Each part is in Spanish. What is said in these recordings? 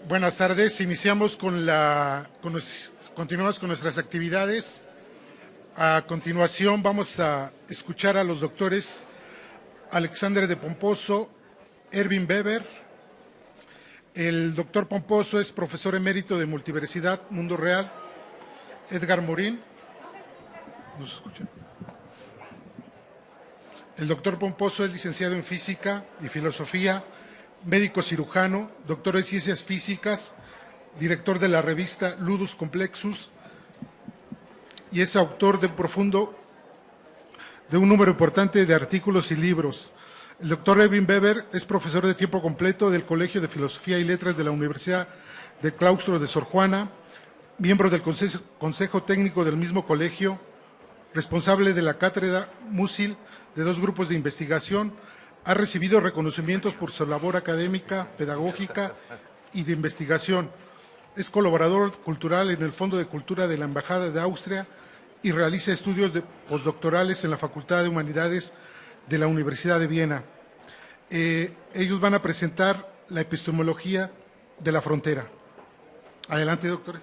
Buenas tardes. Continuamos con nuestras actividades. A continuación vamos a escuchar a los doctores Alexander de Pomposo, Erwin Weber. El doctor Pomposo es profesor emérito de Multiversidad Mundo Real. Edgar Morín. ¿Nos escucha? El doctor Pomposo es licenciado en Física y Filosofía, médico cirujano, doctor en Ciencias Físicas, director de la revista Ludus Complexus y es autor de un número importante de artículos y libros. El doctor Erwin Weber es profesor de tiempo completo del Colegio de Filosofía y Letras de la Universidad del Claustro de Sor Juana, miembro del Consejo Técnico del mismo colegio, responsable de la cátedra Musil de 2 grupos de investigación. Ha recibido reconocimientos por su labor académica, pedagógica y de investigación. Es colaborador cultural en el Fondo de Cultura de la Embajada de Austria y realiza estudios postdoctorales en la Facultad de Humanidades de la Universidad de Viena. Ellos van a presentar la epistemología de la frontera. Adelante, doctores.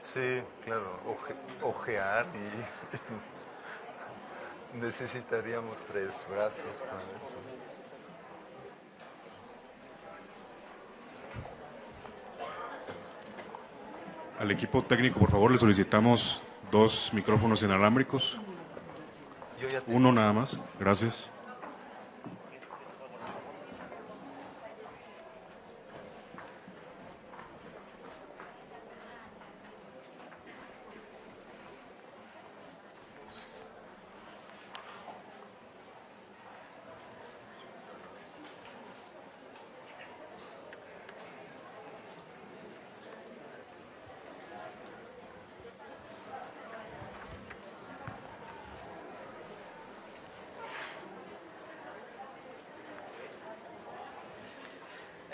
Sí, claro, ojear y necesitaríamos 3 brazos para eso. Al equipo técnico, por favor, le solicitamos 2 micrófonos inalámbricos. Uno nada más, gracias.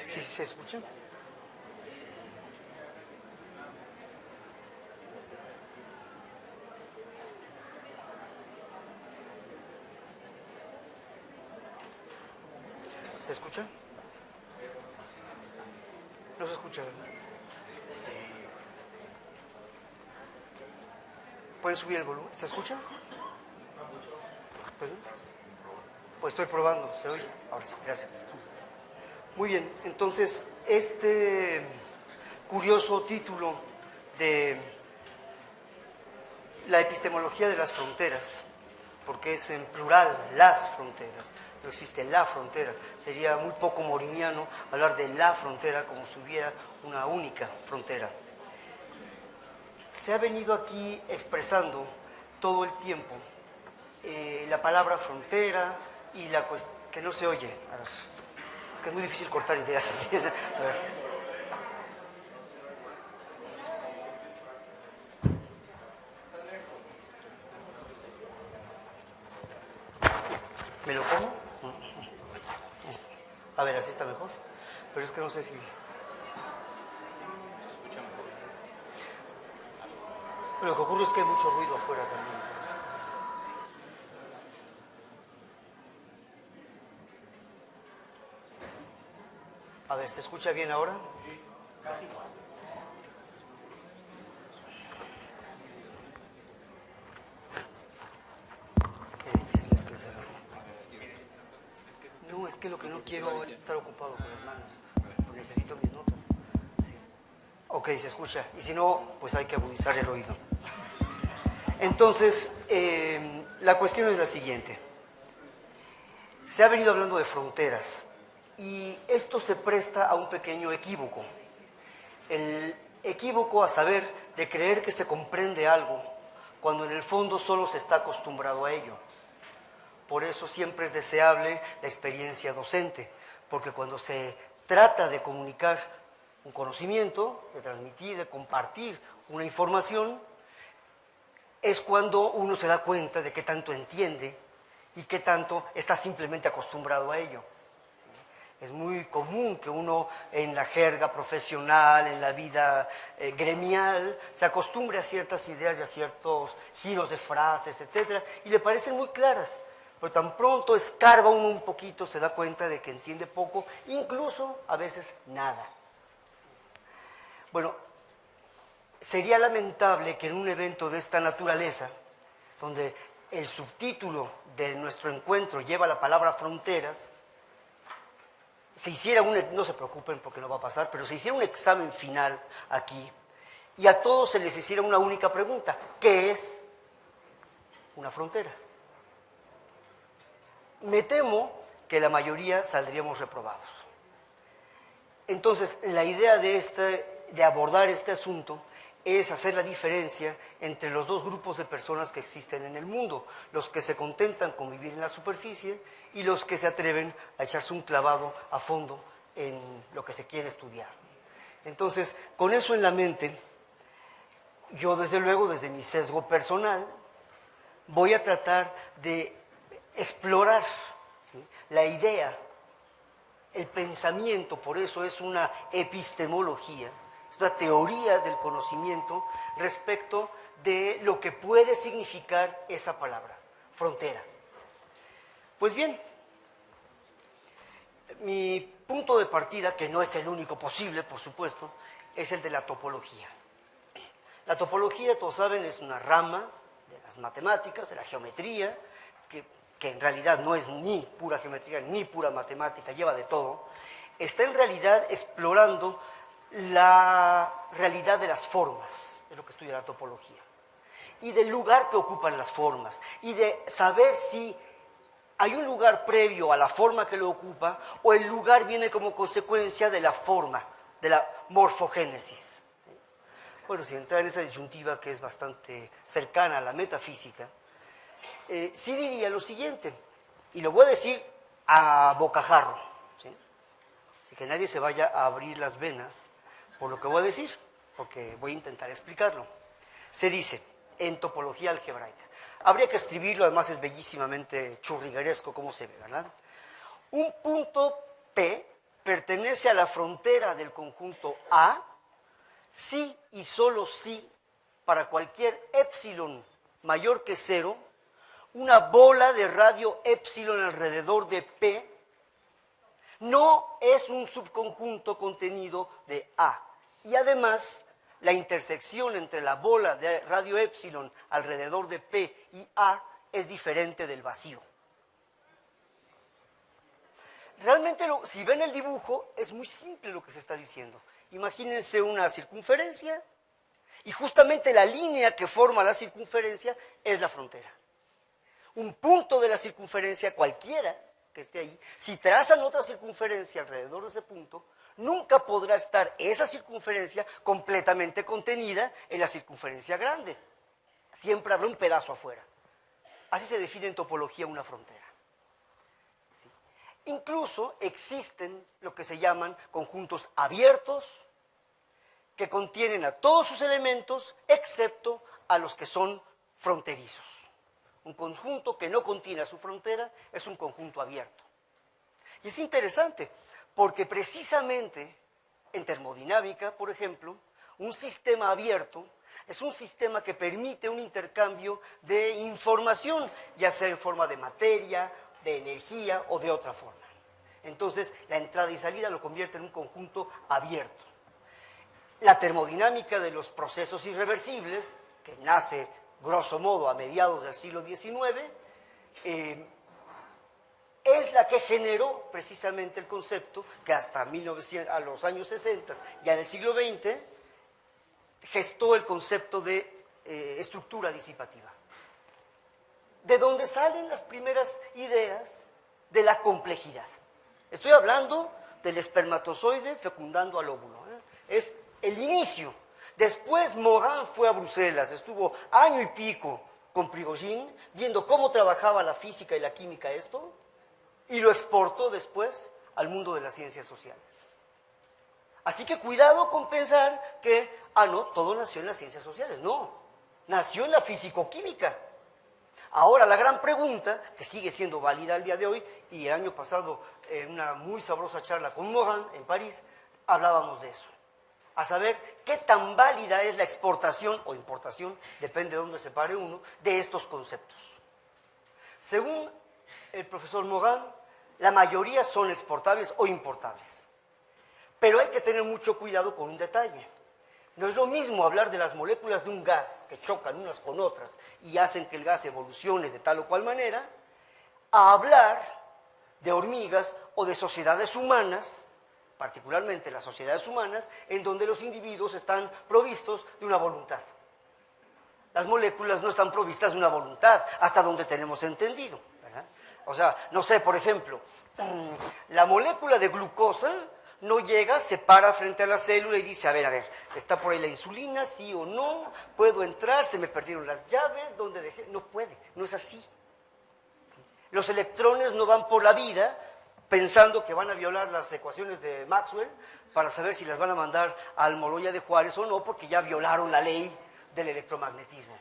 ¿Sí se escucha? ¿Se escucha? No se escucha, ¿verdad? ¿Pueden subir el volumen? ¿Se escucha? Pues estoy probando, ¿se oye? Ahora sí, gracias. Muy bien, entonces, este curioso título de la epistemología de las fronteras, porque es en plural, las fronteras, no existe la frontera, sería muy poco moriniano hablar de la frontera como si hubiera una única frontera. Se ha venido aquí expresando todo el tiempo la palabra frontera y la cuestión, que no se oye, a ver. Es que es muy difícil cortar ideas así. A ver. ¿Me lo como? A ver, así está mejor. Pero es que no sé si... Lo que ocurre es que hay mucho ruido afuera también. Entonces... A ver, ¿se escucha bien ahora? Sí, casi igual. Qué difícil es pensar así. No, es que lo que no quiero es estar ocupado con las manos. Porque necesito mis notas. Sí. Ok, se escucha. Y si no, pues hay que agudizar el oído. Entonces, la cuestión es la siguiente. Se ha venido hablando de fronteras. Y esto se presta a un pequeño equívoco. El equívoco a saber de creer que se comprende algo, cuando en el fondo solo se está acostumbrado a ello. Por eso siempre es deseable la experiencia docente, porque cuando se trata de comunicar un conocimiento, de transmitir, de compartir una información, es cuando uno se da cuenta de qué tanto entiende y qué tanto está simplemente acostumbrado a ello. Es muy común que uno en la jerga profesional, en la vida gremial, se acostumbre a ciertas ideas y a ciertos giros de frases, etcétera, y le parecen muy claras. Pero tan pronto escarba uno un poquito, se da cuenta de que entiende poco, incluso a veces nada. Bueno, sería lamentable que en un evento de esta naturaleza, donde el subtítulo de nuestro encuentro lleva la palabra fronteras, se hiciera no se preocupen porque no va a pasar, pero se hiciera un examen final aquí y a todos se les hiciera una única pregunta: ¿qué es una frontera? Me temo que la mayoría saldríamos reprobados. Entonces, la idea de abordar este asunto es hacer la diferencia entre los dos grupos de personas que existen en el mundo, los que se contentan con vivir en la superficie y los que se atreven a echarse un clavado a fondo en lo que se quiere estudiar. Entonces, con eso en la mente, yo desde luego, desde mi sesgo personal, voy a tratar de explorar, ¿sí?, la idea, el pensamiento. Por eso es una epistemología, es una teoría del conocimiento respecto de lo que puede significar esa palabra, frontera. Pues bien, mi punto de partida, que no es el único posible, por supuesto, es el de la topología. La topología, todos saben, es una rama de las matemáticas, de la geometría, que en realidad no es ni pura geometría ni pura matemática, lleva de todo. Está en realidad explorando la realidad de las formas, es lo que estudia la topología, y del lugar que ocupan las formas, y de saber si hay un lugar previo a la forma que lo ocupa, o el lugar viene como consecuencia de la forma, de la morfogénesis. Bueno, sin entrar en esa disyuntiva que es bastante cercana a la metafísica, sí diría lo siguiente, y lo voy a decir a bocajarro, ¿sí? Así que nadie se vaya a abrir las venas por lo que voy a decir, porque voy a intentar explicarlo. Se dice, en topología algebraica, habría que escribirlo, además es bellísimamente churrigueresco como se ve, ¿verdad? Un punto P pertenece a la frontera del conjunto A si y solo si, para cualquier épsilon mayor que 0, una bola de radio épsilon alrededor de P no es un subconjunto contenido de A. Y además, la intersección entre la bola de radio épsilon alrededor de P y A es diferente del vacío. Realmente, si ven el dibujo, es muy simple lo que se está diciendo. Imagínense una circunferencia y justamente la línea que forma la circunferencia es la frontera. Un punto de la circunferencia cualquiera que esté ahí, si trazan otra circunferencia alrededor de ese punto, nunca podrá estar esa circunferencia completamente contenida en la circunferencia grande. Siempre habrá un pedazo afuera. Así se define en topología una frontera. ¿Sí? Incluso existen lo que se llaman conjuntos abiertos, que contienen a todos sus elementos, excepto a los que son fronterizos. Un conjunto que no contiene a su frontera es un conjunto abierto. Y es interesante, porque precisamente en termodinámica, por ejemplo, un sistema abierto es un sistema que permite un intercambio de información, ya sea en forma de materia, de energía o de otra forma. Entonces, la entrada y salida lo convierte en un conjunto abierto. La termodinámica de los procesos irreversibles, que nace grosso modo a mediados del siglo XIX, es la que generó precisamente el concepto que hasta a los años 60, ya en el siglo XX, gestó el concepto de estructura disipativa. De donde salen las primeras ideas de la complejidad. Estoy hablando del espermatozoide fecundando al óvulo, es el inicio. Después Morin fue a Bruselas, estuvo año y pico con Prigogine, viendo cómo trabajaba la física y la química esto, y lo exportó después al mundo de las ciencias sociales. Así que cuidado con pensar que, no, todo nació en las ciencias sociales. No, nació en la físico-química. Ahora, la gran pregunta, que sigue siendo válida al día de hoy, y el año pasado, en una muy sabrosa charla con Morin en París, hablábamos de eso. A saber qué tan válida es la exportación o importación, depende de dónde se pare uno, de estos conceptos. Según el profesor Morin, la mayoría son exportables o importables. Pero hay que tener mucho cuidado con un detalle. No es lo mismo hablar de las moléculas de un gas que chocan unas con otras y hacen que el gas evolucione de tal o cual manera, a hablar de hormigas o de sociedades humanas, particularmente las sociedades humanas, en donde los individuos están provistos de una voluntad. Las moléculas no están provistas de una voluntad, hasta donde tenemos entendido, ¿verdad? O sea, no sé, por ejemplo, la molécula de glucosa no llega, se para frente a la célula y dice, a ver, ¿está por ahí la insulina, sí o no? ¿Puedo entrar? ¿Se me perdieron las llaves? ¿Dónde dejé? No puede, no es así. ¿Sí? Los electrones no van por la vida pensando que van a violar las ecuaciones de Maxwell para saber si las van a mandar al Moroya de Juárez o no, porque ya violaron la ley del electromagnetismo.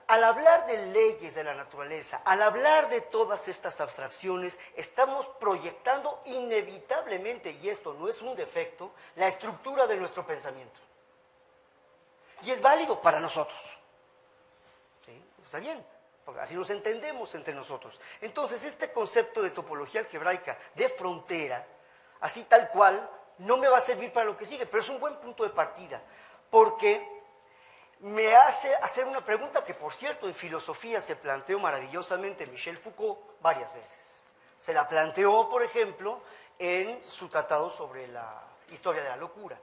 Al hablar de leyes de la naturaleza, al hablar de todas estas abstracciones, estamos proyectando inevitablemente, y esto no es un defecto, la estructura de nuestro pensamiento. Y es válido para nosotros. ¿Sí? Está bien, porque así nos entendemos entre nosotros. Entonces, este concepto de topología algebraica de frontera, así tal cual, no me va a servir para lo que sigue, pero es un buen punto de partida, porque me hace hacer una pregunta que, por cierto, en filosofía se planteó maravillosamente Michel Foucault varias veces. Se la planteó, por ejemplo, en su tratado sobre la historia de la locura.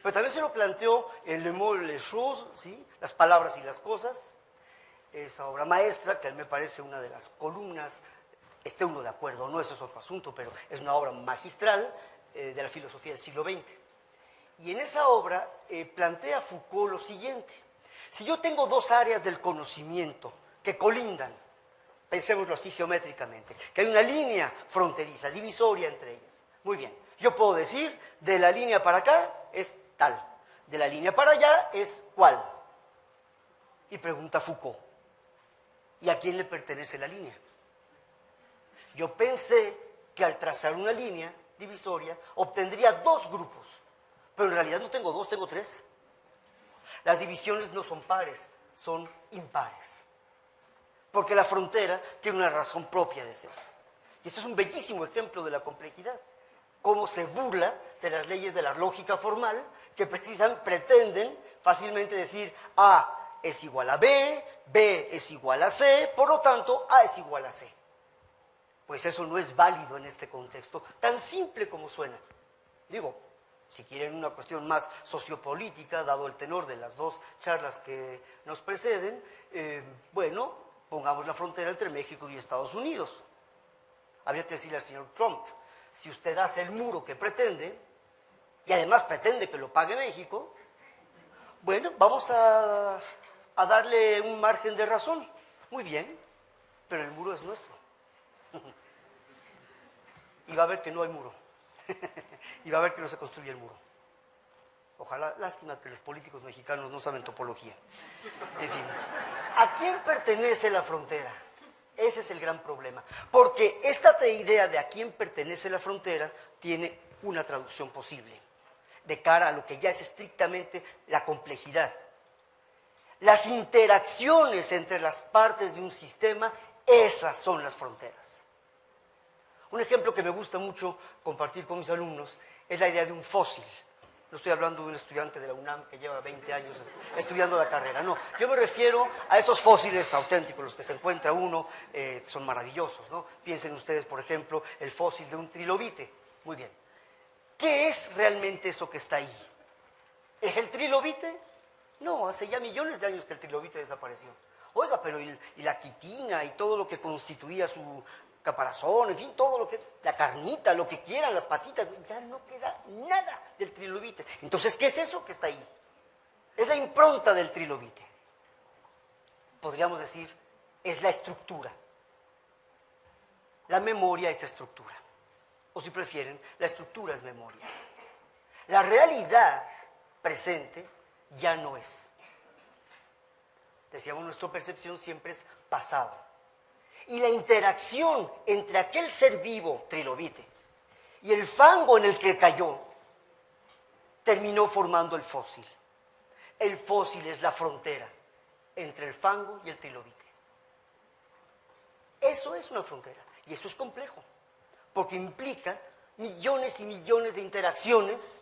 Pero también se lo planteó en Le Mot et les choses, ¿sí? Las palabras y las cosas, esa obra maestra, que a mí me parece una de las columnas, esté uno de acuerdo, no, eso es otro asunto, pero es una obra magistral de la filosofía del siglo XX. Y en esa obra plantea Foucault lo siguiente: si yo tengo dos áreas del conocimiento que colindan, pensémoslo así geométricamente, que hay una línea fronteriza, divisoria entre ellas, muy bien, yo puedo decir, de la línea para acá es tal, de la línea para allá es cuál. Y pregunta Foucault, ¿y a quién le pertenece la línea? Yo pensé que al trazar una línea divisoria obtendría dos grupos, pero en realidad no tengo dos, tengo tres. Las divisiones no son pares, son impares, porque la frontera tiene una razón propia de ser. Y esto es un bellísimo ejemplo de la complejidad, cómo se burla de las leyes de la lógica formal, que precisamente pretenden fácilmente decir A es igual a B, B es igual a C, por lo tanto A es igual a C. Pues eso no es válido en este contexto, tan simple como suena. Digo, si quieren una cuestión más sociopolítica, dado el tenor de las dos charlas que nos preceden, bueno, pongamos la frontera entre México y Estados Unidos. Habría que decirle al señor Trump, si usted hace el muro que pretende, y además pretende que lo pague México, bueno, vamos a darle un margen de razón. Muy bien, pero el muro es nuestro. Y va a ver que no hay muro. Y va a ver que no se construye el muro. Ojalá, lástima que los políticos mexicanos no saben topología. En fin, ¿a quién pertenece la frontera? Ese es el gran problema. Porque esta idea de a quién pertenece la frontera tiene una traducción posible, de cara a lo que ya es estrictamente la complejidad. Las interacciones entre las partes de un sistema, esas son las fronteras. Un ejemplo que me gusta mucho compartir con mis alumnos es la idea de un fósil. No estoy hablando de un estudiante de la UNAM que lleva 20 años estudiando la carrera, no. Yo me refiero a esos fósiles auténticos, los que se encuentra uno, que son maravillosos, ¿no? Piensen ustedes, por ejemplo, el fósil de un trilobite. Muy bien. ¿Qué es realmente eso que está ahí? ¿Es el trilobite? No, hace ya millones de años que el trilobite desapareció. Oiga, pero y la quitina y todo lo que constituía su caparazón, en fin, todo lo que, la carnita, lo que quieran, las patitas, ya no queda nada del trilobite. Entonces, ¿qué es eso que está ahí? Es la impronta del trilobite. Podríamos decir, es la estructura. La memoria es estructura. o si prefieren, la estructura es memoria. La realidad presente ya no es. Decíamos, nuestra percepción siempre es pasado. Y la interacción entre aquel ser vivo, trilobite, y el fango en el que cayó, terminó formando el fósil. El fósil es la frontera entre el fango y el trilobite. Eso es una frontera, y eso es complejo, porque implica millones y millones de interacciones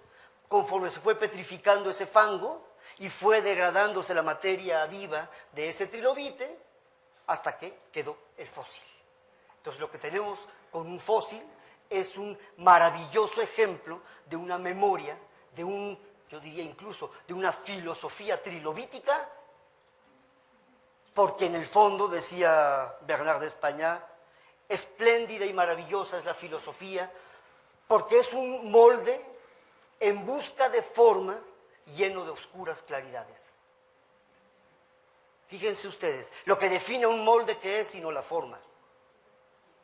conforme se fue petrificando ese fango y fue degradándose la materia viva de ese trilobite hasta que quedó el fósil. Entonces lo que tenemos con un fósil es un maravilloso ejemplo de una memoria, yo diría incluso, de una filosofía trilobítica, porque en el fondo, decía Bernard de España, espléndida y maravillosa es la filosofía, porque es un molde en busca de forma lleno de oscuras claridades. Fíjense ustedes, lo que define un molde que es sino la forma.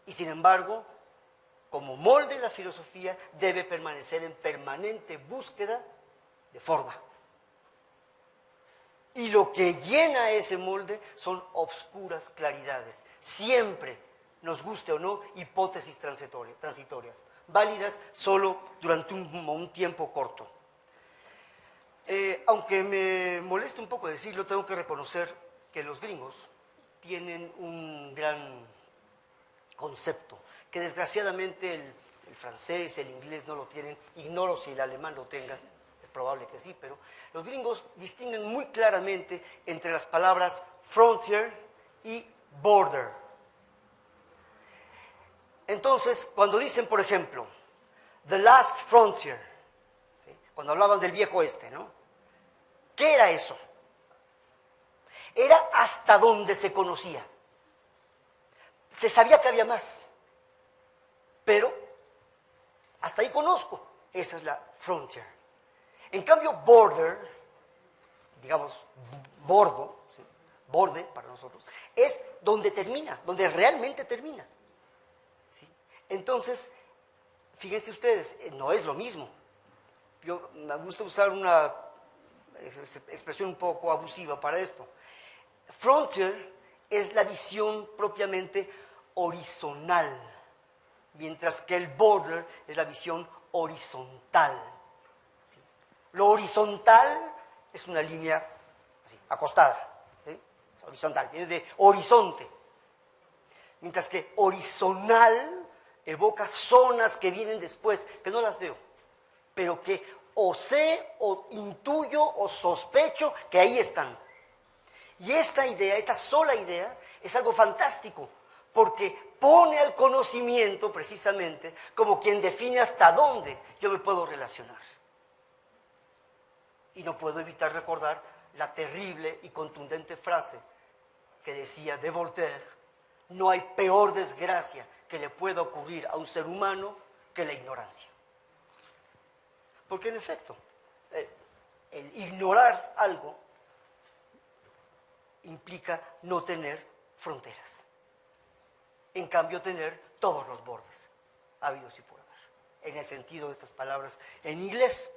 Y sin embargo, como molde la filosofía debe permanecer en permanente búsqueda de forma. Y lo que llena ese molde son obscuras claridades. Siempre, nos guste o no, hipótesis transitorias, válidas solo durante un tiempo corto. Aunque me moleste un poco decirlo, tengo que reconocer que los gringos tienen un gran concepto, que desgraciadamente el francés, el inglés no lo tienen, ignoro si el alemán lo tenga, es probable que sí, pero los gringos distinguen muy claramente entre las palabras frontier y border. Entonces, cuando dicen, por ejemplo, the last frontier, ¿sí?, cuando hablaban del viejo oeste, ¿no? ¿Qué era eso? Era hasta donde se conocía. Se sabía que había más, pero hasta ahí conozco. Esa es la frontier. En cambio, border, digamos, bordo, ¿sí?, borde para nosotros, es donde termina, donde realmente termina, ¿sí? Entonces, fíjense ustedes, no es lo mismo. Me gusta usar una expresión un poco abusiva para esto. Frontier es la visión propiamente horizontal, mientras que el border es la visión horizontal. ¿Sí? Lo horizontal es una línea así, acostada, ¿sí? Es horizontal, viene de horizonte, mientras que horizontal evoca zonas que vienen después, que no las veo, pero que o sé, o intuyo, o sospecho que ahí están. Y esta idea, esta sola idea, es algo fantástico, porque pone al conocimiento precisamente como quien define hasta dónde yo me puedo relacionar. Y no puedo evitar recordar la terrible y contundente frase que decía de Voltaire: no hay peor desgracia que le pueda ocurrir a un ser humano que la ignorancia. Porque en efecto, el ignorar algo implica no tener fronteras. En cambio, tener todos los bordes, habidos y por haber, en el sentido de estas palabras en inglés.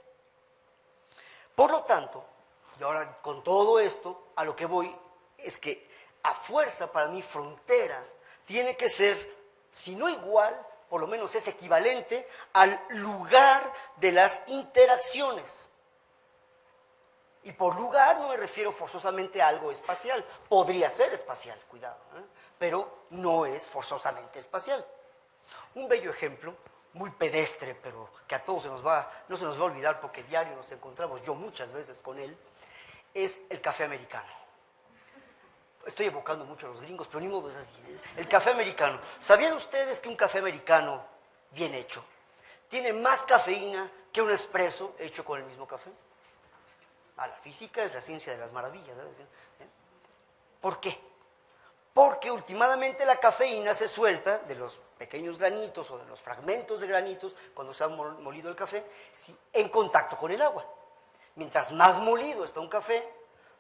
Por lo tanto, y ahora con todo esto, a lo que voy es que a fuerza para mí frontera tiene que ser, si no igual, por lo menos es equivalente al lugar de las interacciones. Y por lugar no me refiero forzosamente a algo espacial. Podría ser espacial, cuidado, pero no es forzosamente espacial. Un bello ejemplo, muy pedestre, pero que a todos no se nos va a olvidar porque diario nos encontramos, yo muchas veces con él, es el café americano. Estoy evocando mucho a los gringos, pero ni modo es así. El café americano. ¿Sabían ustedes que un café americano bien hecho tiene más cafeína que un espresso hecho con el mismo café? La física es la ciencia de las maravillas, ¿verdad? ¿Sí? ¿Por qué? Porque últimamente la cafeína se suelta de los pequeños granitos o de los fragmentos de granitos cuando se ha molido el café, ¿sí?, en contacto con el agua. Mientras más molido está un café,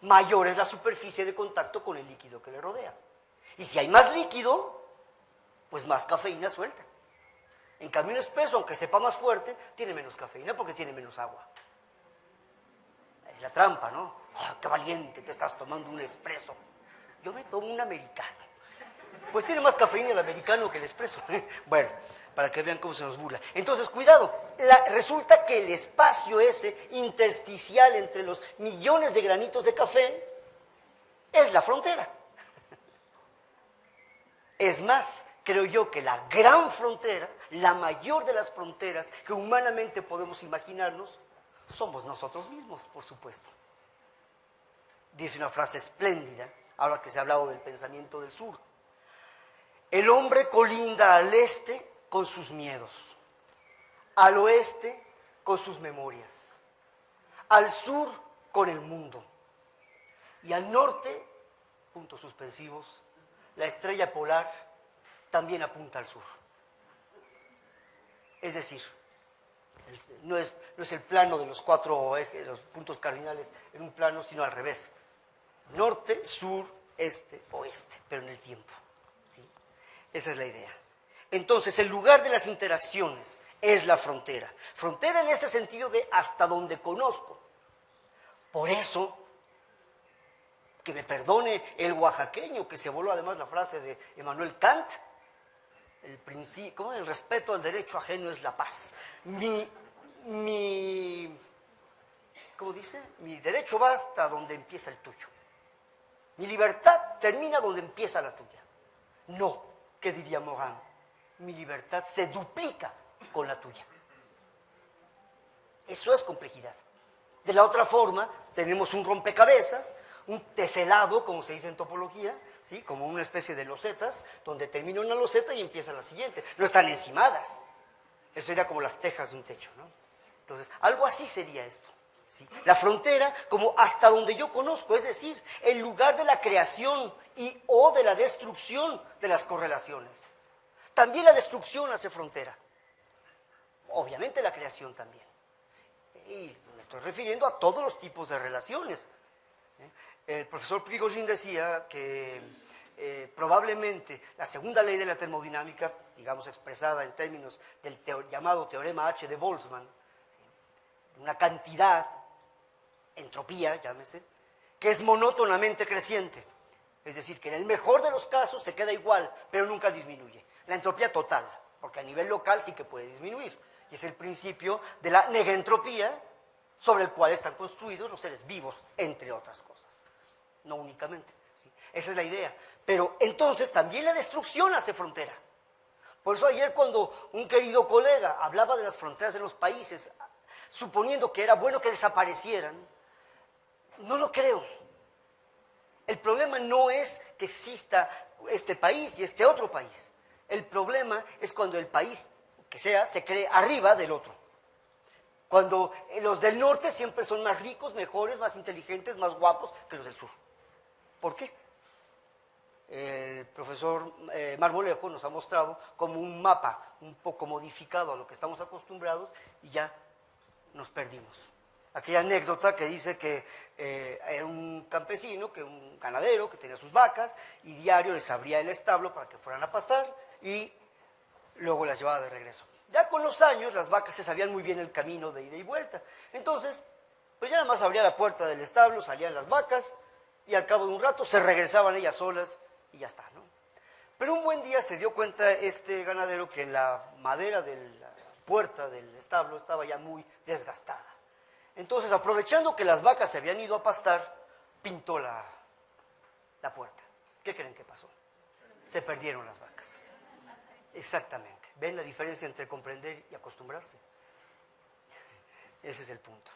mayor es la superficie de contacto con el líquido que le rodea. Y si hay más líquido, pues más cafeína suelta. En cambio, un espresso, aunque sepa más fuerte, tiene menos cafeína porque tiene menos agua. Es la trampa, ¿no? ¡Oh, qué valiente, te estás tomando un espresso! Yo me tomo un americano. Pues tiene más cafeína el americano que el espresso. Bueno, para que vean cómo se nos burla. Entonces, cuidado, resulta que el espacio ese intersticial entre los millones de granitos de café es la frontera. Es más, creo yo que la gran frontera, la mayor de las fronteras que humanamente podemos imaginarnos, somos nosotros mismos, por supuesto. Dice una frase espléndida, ahora que se ha hablado del pensamiento del sur. El hombre colinda al este con sus miedos, al oeste con sus memorias, al sur con el mundo y al norte, puntos suspensivos, la estrella polar también apunta al sur. Es decir, no es el plano de los 4 ejes, de los puntos cardinales en un plano, sino al revés. Norte, sur, este, oeste, pero en el tiempo. ¿Sí? Esa es la idea. Entonces, el lugar de las interacciones es la frontera. Frontera en este sentido de hasta donde conozco. Por eso, que me perdone el oaxaqueño, que se voló además la frase de Emmanuel Kant, el respeto al derecho ajeno es la paz. ¿Cómo dice? Mi derecho va hasta donde empieza el tuyo. Mi libertad termina donde empieza la tuya. No, ¿qué diría Morin? Mi libertad se duplica con la tuya. Eso es complejidad. De la otra forma, tenemos un rompecabezas, un teselado, como se dice en topología, ¿sí? Como una especie de losetas, donde termina una loseta y empieza la siguiente. No están encimadas. Eso sería como las tejas de un techo, ¿no? Entonces, algo así sería esto. ¿Sí? La frontera como hasta donde yo conozco, es decir, el lugar de la creación y o de la destrucción de las correlaciones. También la destrucción hace frontera. Obviamente la creación también. Y me estoy refiriendo a todos los tipos de relaciones. El profesor Prigogine decía que probablemente la segunda ley de la termodinámica, digamos expresada en términos del llamado teorema H de Boltzmann, una cantidad, entropía, llámese, que es monótonamente creciente. Es decir, que en el mejor de los casos se queda igual, pero nunca disminuye. La entropía total, porque a nivel local sí que puede disminuir. Y es el principio de la negentropía sobre el cual están construidos los seres vivos, entre otras cosas. No únicamente. ¿Sí? Esa es la idea. Pero entonces también la destrucción hace frontera. Por eso ayer cuando un querido colega hablaba de las fronteras de los países, suponiendo que era bueno que desaparecieran, no lo creo. El problema no es que exista este país y este otro país. El problema es cuando el país que sea se cree arriba del otro. Cuando los del norte siempre son más ricos, mejores, más inteligentes, más guapos que los del sur. ¿Por qué? El profesor Marmolejo nos ha mostrado como un mapa un poco modificado a lo que estamos acostumbrados y ya nos perdimos. Aquella anécdota que dice que era un campesino, un ganadero que tenía sus vacas y diario les abría el establo para que fueran a pastar y luego las llevaba de regreso. Ya con los años las vacas se sabían muy bien el camino de ida y vuelta. Entonces, pues ya nada más abría la puerta del establo, salían las vacas y al cabo de un rato se regresaban ellas solas y ya está, ¿no? Pero un buen día se dio cuenta este ganadero que la madera de la puerta del establo estaba ya muy desgastada. Entonces, aprovechando que las vacas se habían ido a pastar, pintó la puerta. ¿Qué creen que pasó? Se perdieron las vacas. Exactamente. ¿Ven la diferencia entre comprender y acostumbrarse? Ese es el punto.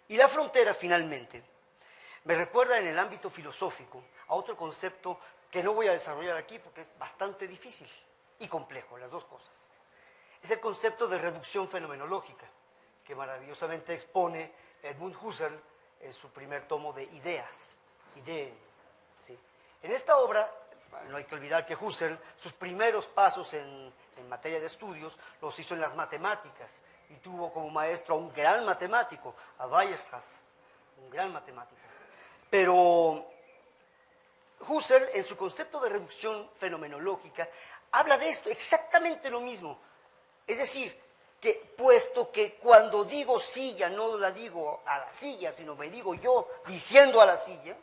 Y la frontera, finalmente, me recuerda en el ámbito filosófico a otro concepto que no voy a desarrollar aquí porque es bastante difícil y complejo, las dos cosas. Es el concepto de reducción fenomenológica, que maravillosamente expone Edmund Husserl en su primer tomo de Ideas, Ideen. ¿Sí? En esta obra, no hay que olvidar que Husserl, sus primeros pasos en materia de estudios, los hizo en las matemáticas, y tuvo como maestro a un gran matemático, a Weierstrass, un gran matemático. Pero Husserl, en su concepto de reducción fenomenológica, habla de esto, exactamente lo mismo. Es decir, que puesto que cuando digo silla no la digo a la silla, sino me digo yo diciendo a la silla,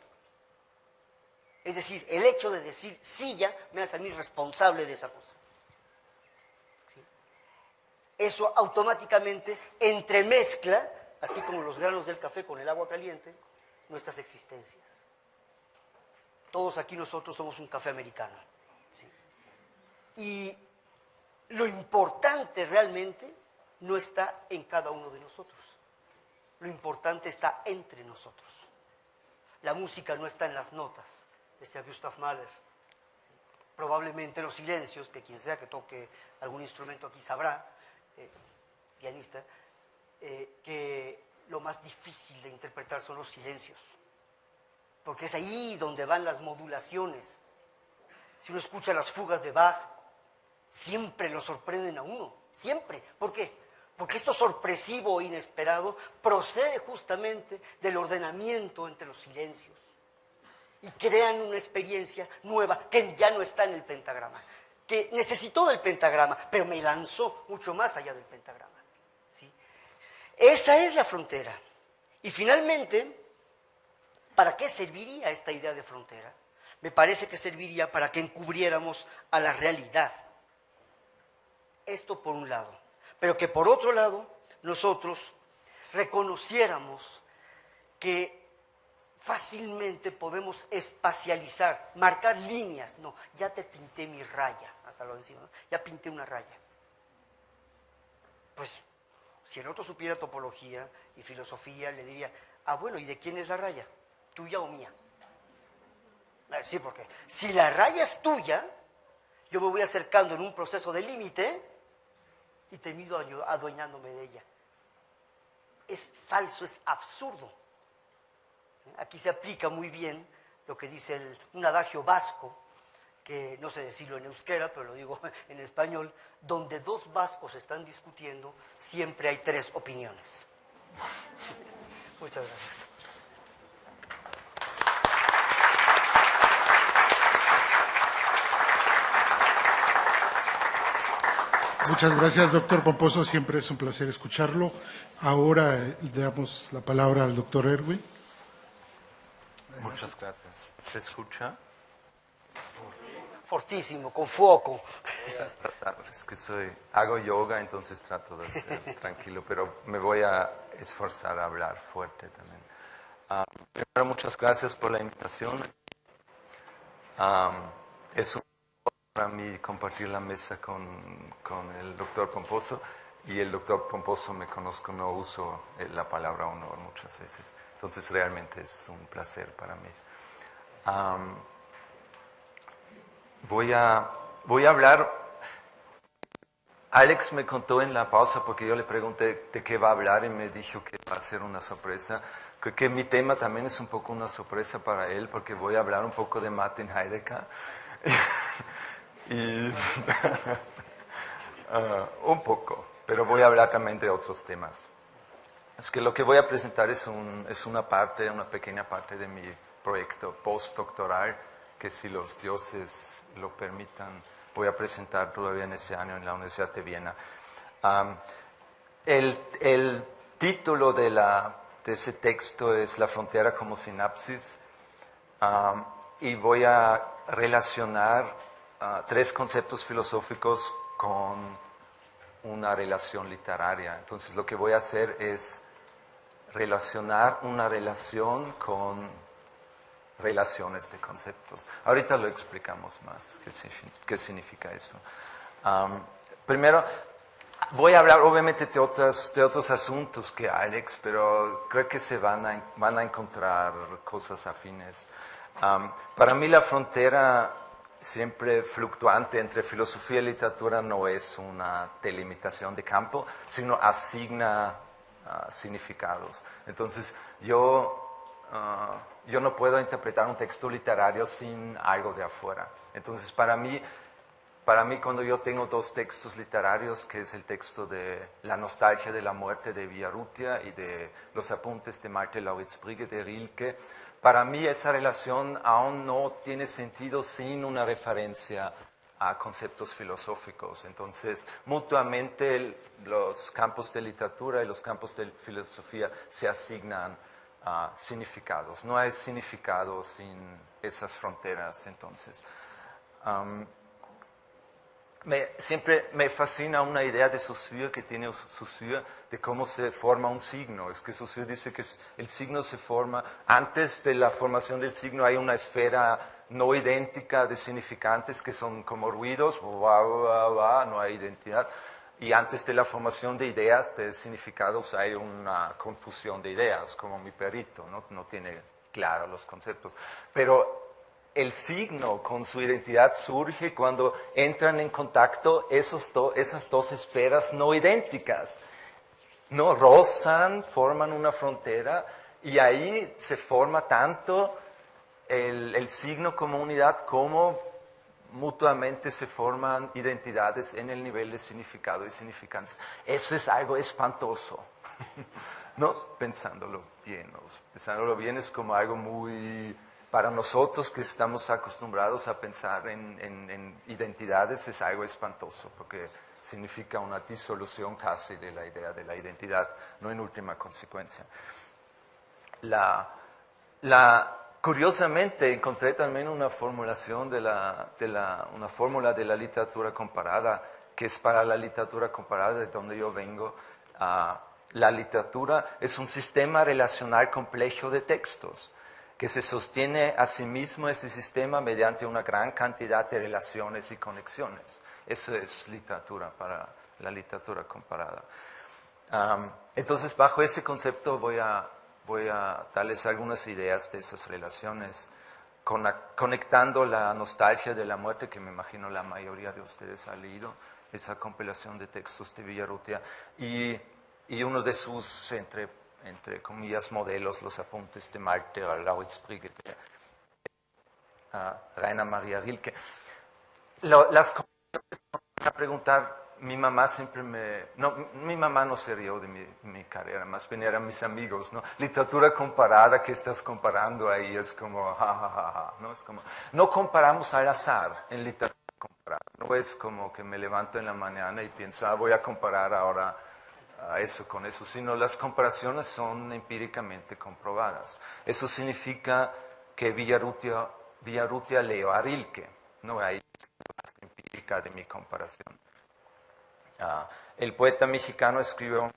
es decir, el hecho de decir silla me hace a mí responsable de esa cosa. ¿Sí? Eso automáticamente entremezcla, así como los granos del café con el agua caliente, nuestras existencias. Todos aquí nosotros somos un café americano. ¿Sí? Y lo importante realmente no está en cada uno de nosotros. Lo importante está entre nosotros. La música no está en las notas, decía Gustav Mahler. Probablemente los silencios, que quien sea que toque algún instrumento aquí sabrá, pianista, que lo más difícil de interpretar son los silencios, porque es ahí donde van las modulaciones. Si uno escucha las fugas de Bach, siempre lo sorprenden a uno, siempre. ¿Por qué? Porque esto sorpresivo e inesperado procede justamente del ordenamiento entre los silencios y crean una experiencia nueva que ya no está en el pentagrama, que necesitó del pentagrama, pero me lanzó mucho más allá del pentagrama. ¿Sí? Esa es la frontera. Y finalmente, ¿para qué serviría esta idea de frontera? Me parece que serviría para que encubriéramos a la realidad. Esto por un lado. Pero que por otro lado, nosotros reconociéramos que fácilmente podemos espacializar, marcar líneas. No, ya te pinté mi raya, hasta lo decimos, ¿no? Ya pinté una raya. Pues, si el otro supiera topología y filosofía, le diría, bueno, ¿y de quién es la raya? ¿Tuya o mía? Sí, porque si la raya es tuya, yo me voy acercando en un proceso de límite y termino adueñándome de ella. Es falso, es absurdo. Aquí se aplica muy bien lo que dice un adagio vasco, que no sé decirlo en euskera, pero lo digo en español: donde dos vascos están discutiendo, siempre hay tres opiniones. Muchas gracias. Muchas gracias, doctor Pomposo. Siempre es un placer escucharlo. Ahora le damos la palabra al doctor Erwin. Muchas gracias. ¿Se escucha? Fortísimo, con fuoco. Es que hago yoga, entonces trato de ser tranquilo, pero me voy a esforzar a hablar fuerte también. Primero, muchas gracias por la invitación. Es un honor para mí compartir la mesa con el doctor Pomposo, y el doctor Pomposo me conozco, no uso la palabra honor muchas veces, entonces realmente es un placer para mí. Voy a hablar. Alex me contó en la pausa, porque yo le pregunté de qué va a hablar y me dijo que va a ser una sorpresa. Creo que mi tema también es un poco una sorpresa para él, porque voy a hablar un poco de Martin Heidegger. Y un poco, pero voy a hablar también de otros temas. Es que lo que voy a presentar es una pequeña parte de mi proyecto postdoctoral, que si los dioses lo permitan, voy a presentar todavía en ese año en la Universidad de Viena. El título de ese texto es La frontera como sinapsis, y voy a relacionar tres conceptos filosóficos con una relación literaria. Entonces lo que voy a hacer es relacionar una relación con relaciones de conceptos. Ahorita lo explicamos más, qué significa eso. Primero, voy a hablar obviamente de otros asuntos que Alex, pero creo que se van a encontrar cosas afines. Para mí la frontera siempre fluctuante entre filosofía y literatura no es una delimitación de campo, sino asigna significados. Entonces, yo no puedo interpretar un texto literario sin algo de afuera. Entonces, para mí, cuando yo tengo dos textos literarios, que es el texto de La nostalgia de la muerte de Villarrutia y de Los apuntes de Marthe Lauritz-Brigge de Rilke, para mí esa relación aún no tiene sentido sin una referencia a conceptos filosóficos. Entonces, mutuamente los campos de literatura y los campos de filosofía se asignan significados. No hay significado sin esas fronteras. Entonces, siempre me fascina una idea de Saussure que tiene Saussure de cómo se forma un signo. Es que Saussure dice que el signo se forma, antes de la formación del signo hay una esfera no idéntica de significantes que son como ruidos, no hay identidad. Y antes de la formación de ideas, de significados, hay una confusión de ideas, como mi perrito, no tiene claro los conceptos. Pero el signo con su identidad surge cuando entran en contacto esas dos esferas no idénticas. No rozan, forman una frontera y ahí se forma tanto el signo como unidad como mutuamente se forman identidades en el nivel de significado y significantes. Eso es algo espantoso. ¿No? Pensándolo bien. Pensándolo bien es como algo muy... Para nosotros que estamos acostumbrados a pensar en identidades es algo espantoso, porque significa una disolución casi de la idea de la identidad, no en última consecuencia. Curiosamente encontré también una formulación una fórmula de la literatura comparada, que es para la literatura comparada de donde yo vengo. La literatura es un sistema relacional complejo de textos, que se sostiene a sí mismo ese sistema mediante una gran cantidad de relaciones y conexiones. Eso es literatura para la literatura comparada. Entonces, bajo ese concepto voy a darles algunas ideas de esas relaciones, conectando la nostalgia de la muerte, que me imagino la mayoría de ustedes ha leído, esa compilación de textos de Villarrutia, y uno de sus, entre comillas, modelos, los apuntes de Malte o Lauritz Brigge, Rainer Maria Rilke. Las cosas van a preguntar, mi mamá mi mamá no se rió de mi carrera, más bien eran mis amigos, ¿no? Literatura comparada, ¿qué estás comparando ahí? Es como, ¿no? Es como, no comparamos al azar en literatura comparada, no es como que me levanto en la mañana y pienso, voy a comparar ahora eso con eso, sino las comparaciones son empíricamente comprobadas. Eso significa que Villarrutia leyó a Rilke, no hay más empírica de mi comparación. El poeta mexicano escribe un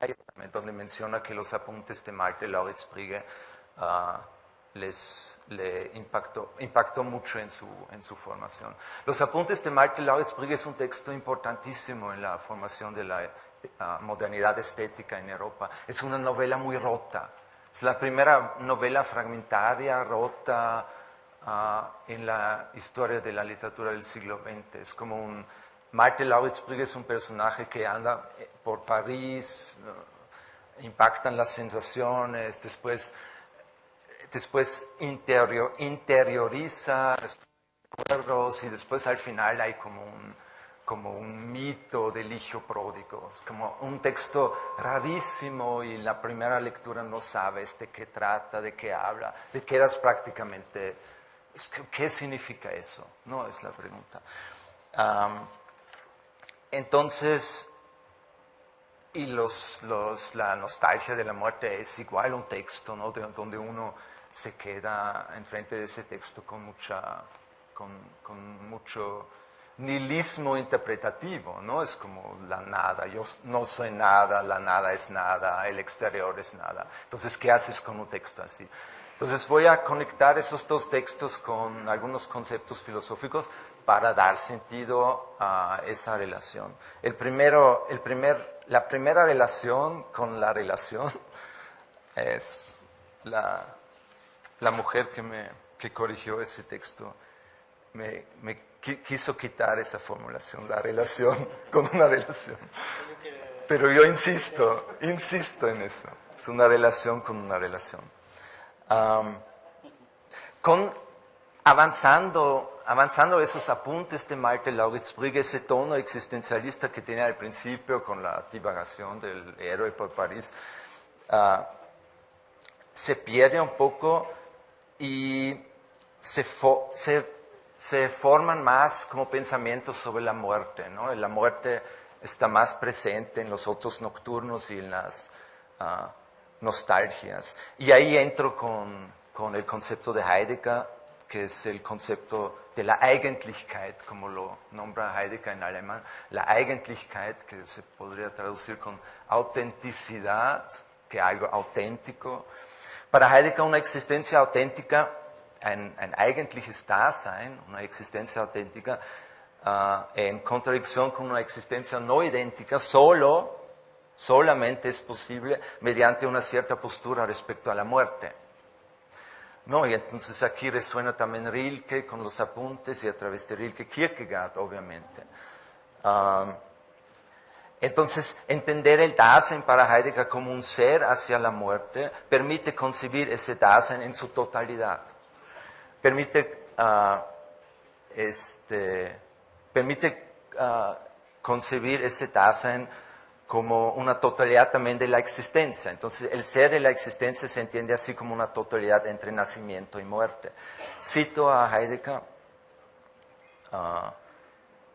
ensayo donde menciona que los apuntes de Malte Lauritz Brigge le impactó mucho en su formación. Los apuntes de Malte Lauritz Brigge es un texto importantísimo en la formación de la modernidad estética en Europa. Es una novela muy rota. Es la primera novela fragmentaria, rota en la historia de la literatura del siglo XX. Es como Malte Lauritz Brigge es un personaje que anda por París, impactan las sensaciones, después interioriza recuerdos y después al final hay como un mito del hijo pródigo. Es como un texto rarísimo y en la primera lectura no sabes de qué trata, de qué habla, de qué eras prácticamente. ¿Qué significa eso? No es la pregunta. Entonces, y la nostalgia de la muerte es igual un texto, ¿no? Donde uno se queda enfrente de ese texto con mucho nihilismo interpretativo, ¿no? Es como la nada, yo no soy nada, la nada es nada, el exterior es nada. Entonces, ¿qué haces con un texto así? Entonces voy a conectar esos dos textos con algunos conceptos filosóficos para dar sentido a esa relación. La primera relación con la relación es la mujer que corrigió ese texto. Me quiso quitar esa formulación, la relación con una relación. Pero yo insisto en eso. Es una relación con una relación. Avanzando esos apuntes de Malte Lauritz Brigge, ese tono existencialista que tiene al principio con la divagación del héroe por París, se pierde un poco y se se forman más como pensamientos sobre la muerte, ¿no? La muerte está más presente en los otros nocturnos y en las nostalgias. Y ahí entro con el concepto de Heidegger, que es el concepto de la Eigentlichkeit, como lo nombra Heidegger en alemán. La Eigentlichkeit, que se podría traducir con autenticidad, que algo auténtico. Para Heidegger una existencia auténtica, ein eigentliches Dasein, una existencia auténtica, en contradicción con una existencia no idéntica, solamente es posible mediante una cierta postura respecto a la muerte. ¿No? Y entonces aquí resuena también Rilke con los apuntes y a través de Rilke Kierkegaard, obviamente. Entonces, entender el Dasein para Heidegger como un ser hacia la muerte permite concebir ese Dasein en su totalidad. Permite concebir ese Dasein como una totalidad también de la existencia. Entonces, el ser de la existencia se entiende así como una totalidad entre nacimiento y muerte. Cito a Heidegger,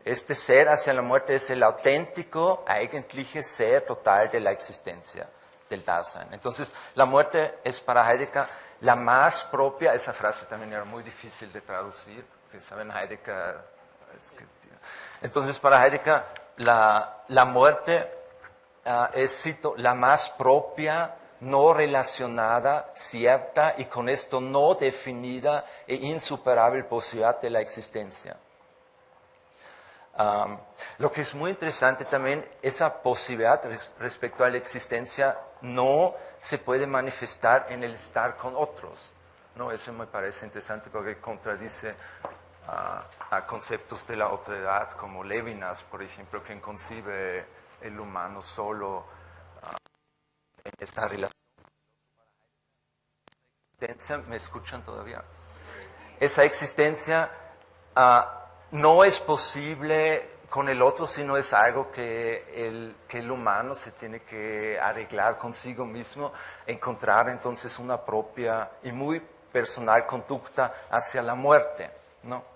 este ser hacia la muerte es el auténtico, eigentliche ser total de la existencia, del Dasein. Entonces, la muerte es para Heidegger la más propia, esa frase también era muy difícil de traducir, porque saben, Heidegger... Entonces, para Heidegger, la muerte es, cito, la más propia, no relacionada, cierta y con esto no definida e insuperable posibilidad de la existencia. Lo que es muy interesante también, esa posibilidad respecto a la existencia no se puede manifestar en el estar con otros. ¿No? Eso me parece interesante porque contradice a conceptos de la otredad como Levinas, por ejemplo, quien concibe el humano solo en esta relación. ¿Me escuchan todavía? Esa existencia no es posible con el otro, sino es algo que el humano se tiene que arreglar consigo mismo, encontrar entonces una propia y muy personal conducta hacia la muerte, ¿no?